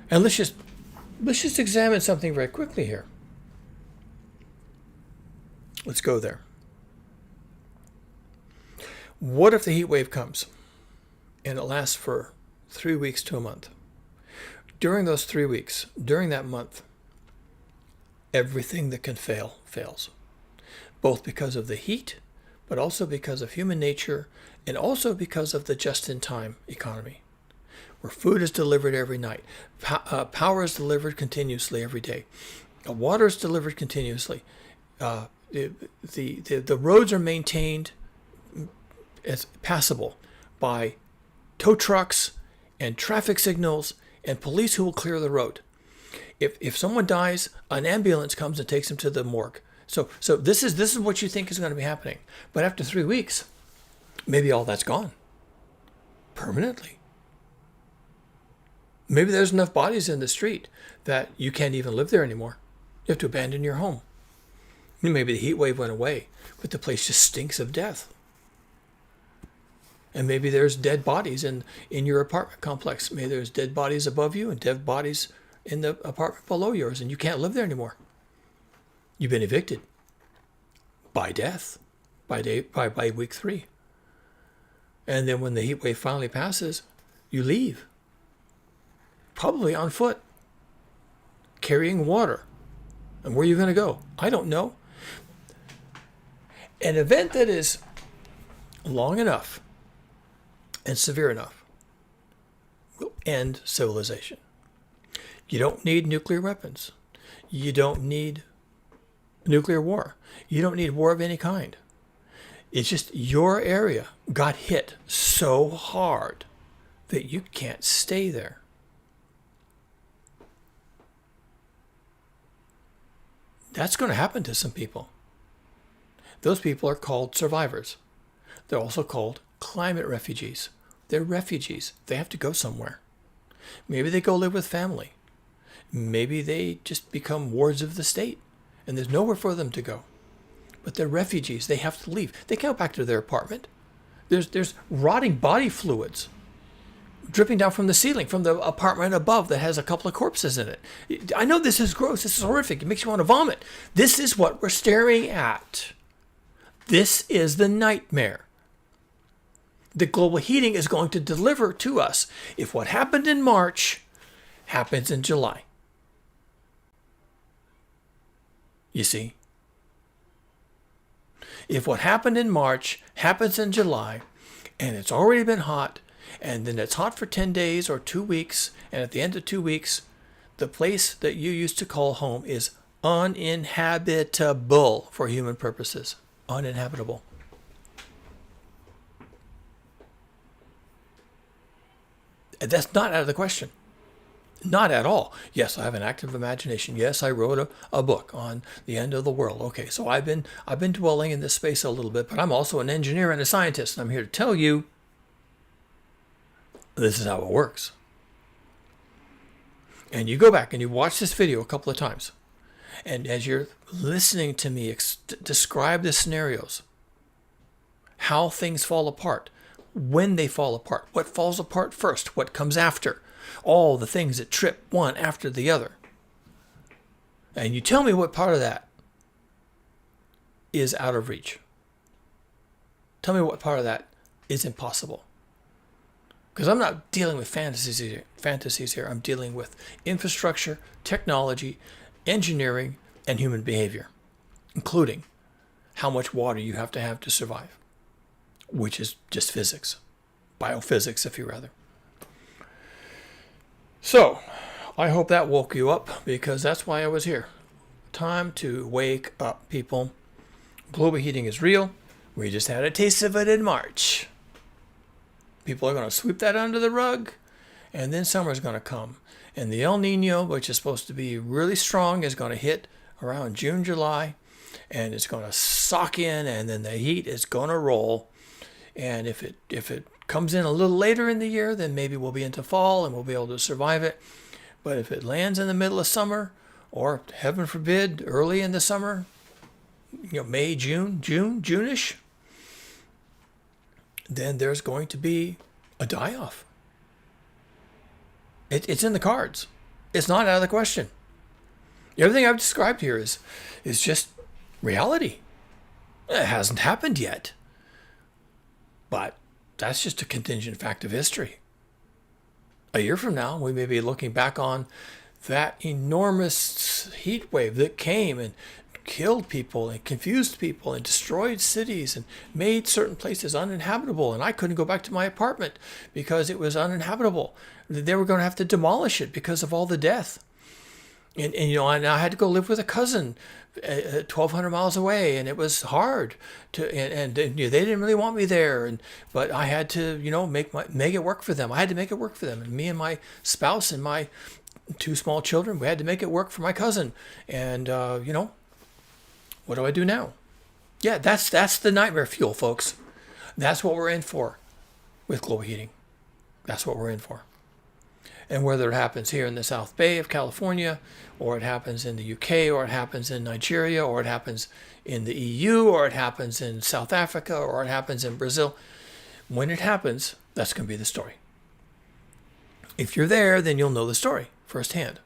And let's just examine something very quickly here. Let's go there. What if the heat wave comes and it lasts for 3 weeks to a month? During those 3 weeks, during that month, Everything that can fail, fails. Both because of the heat, but also because of human nature, and also because of the just-in-time economy, where food is delivered every night, power is delivered continuously every day, water is delivered continuously, the roads are maintained as passable by tow trucks and traffic signals and police who will clear the road. If someone dies, an ambulance comes and takes them to the morgue. So this is what you think is going to be happening. But after 3 weeks, maybe all that's gone permanently. Maybe there's enough bodies in the street that you can't even live there anymore. You have to abandon your home. Maybe the heat wave went away, but the place just stinks of death. And maybe there's dead bodies in your apartment complex. Maybe there's dead bodies above you and dead bodies in the apartment below yours, and you can't live there anymore. You've been evicted by death by week 3. And then when the heat wave finally passes, you leave. Probably on foot, carrying water. And where are you going to go? I don't know. An event that is long enough and severe enough will end civilization. You don't need nuclear weapons. You don't need nuclear war. You don't need war of any kind. It's just your area got hit so hard that you can't stay there. That's going to happen to some people. Those people are called survivors. They're also called climate refugees. They're refugees. They have to go somewhere. Maybe they go live with family. Maybe they just become wards of the state and there's nowhere for them to go. But they're refugees. They have to leave. They can't go back to their apartment. There's rotting body fluids dripping down from the ceiling from the apartment above that has a couple of corpses in it. I know this is gross. This is horrific. It makes you want to vomit. This is what we're staring at. This is the nightmare that global heating is going to deliver to us if what happened in March happens in July. You see? If what happened in March happens in July, and it's already been hot, and then it's hot for 10 days or 2 weeks, and at the end of 2 weeks, the place that you used to call home is uninhabitable for human purposes. Uninhabitable. That's not out of the question. Not at all. Yes, I have an active imagination. Yes, I wrote a book on the end of the world. Okay, so I've been dwelling in this space a little bit, but I'm also an engineer and a scientist, and I'm here to tell you this is how it works. And you go back and you watch this video a couple of times, and as you're listening to me describe the scenarios, how things fall apart, when they fall apart, what falls apart first, what comes after, all the things that trip one after the other. And you tell me what part of that is out of reach. Tell me what part of that is impossible. Because I'm not dealing with fantasies here. I'm dealing with infrastructure, technology, engineering, and human behavior, including how much water you have to survive, which is just physics, biophysics, if you rather. So, I hope that woke you up, because that's why I was here. Time to wake up, people. Global heating is real. We just had a taste of it in March. People are going to sweep that under the rug, and then summer's going to come. And the El Nino, which is supposed to be really strong, is going to hit around June, July, and it's going to sock in, and then the heat is going to roll. And if it comes in a little later in the year, then maybe we'll be into fall and we'll be able to survive it. But if it lands in the middle of summer, or heaven forbid, early in the summer, May, June-ish, then there's going to be a die-off. It's in the cards. It's not out of the question. Everything I've described here is just reality. It hasn't happened yet. But that's just a contingent fact of history. A year from now, we may be looking back on that enormous heat wave that came and killed people and confused people and destroyed cities and made certain places uninhabitable. And I couldn't go back to my apartment because it was uninhabitable. They were going to have to demolish it because of all the death. And and I had to go live with a cousin 1,200 miles away, and it was hard to, and they didn't really want me there, but I had to, make it work for them. I had to make it work for them, and me and my spouse and my 2 small children, we had to make it work for my cousin. And what do I do now? Yeah, that's the nightmare fuel, folks. That's what we're in for with global heating. That's what we're in for. And whether it happens here in the South Bay of California, or it happens in the UK, or it happens in Nigeria, or it happens in the EU, or it happens in South Africa, or it happens in Brazil, when it happens, that's going to be the story. If you're there, then you'll know the story firsthand.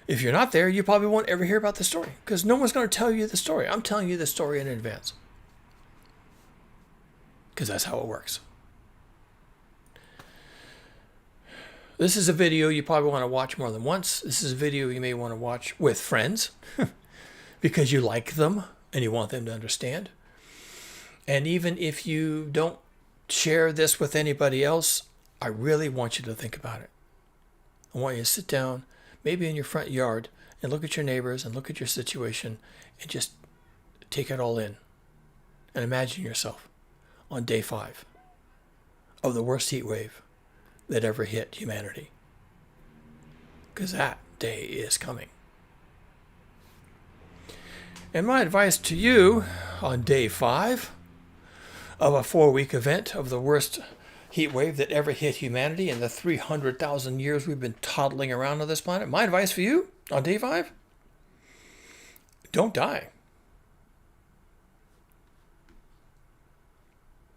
If you're not there, you probably won't ever hear about the story, because no one's going to tell you the story. I'm telling you the story in advance, because that's how it works. This is a video you probably want to watch more than once. This is a video you may want to watch with friends because you like them and you want them to understand. And even if you don't share this with anybody else, I really want you to think about it. I want you to sit down, maybe in your front yard, and look at your neighbors and look at your situation and just take it all in. And imagine yourself on day 5 of the worst heat wave that ever hit humanity. Because that day is coming. And my advice to you on day 5 of a 4-week event of the worst heat wave that ever hit humanity in the 300,000 years we've been toddling around on this planet, my advice for you on day 5, don't die.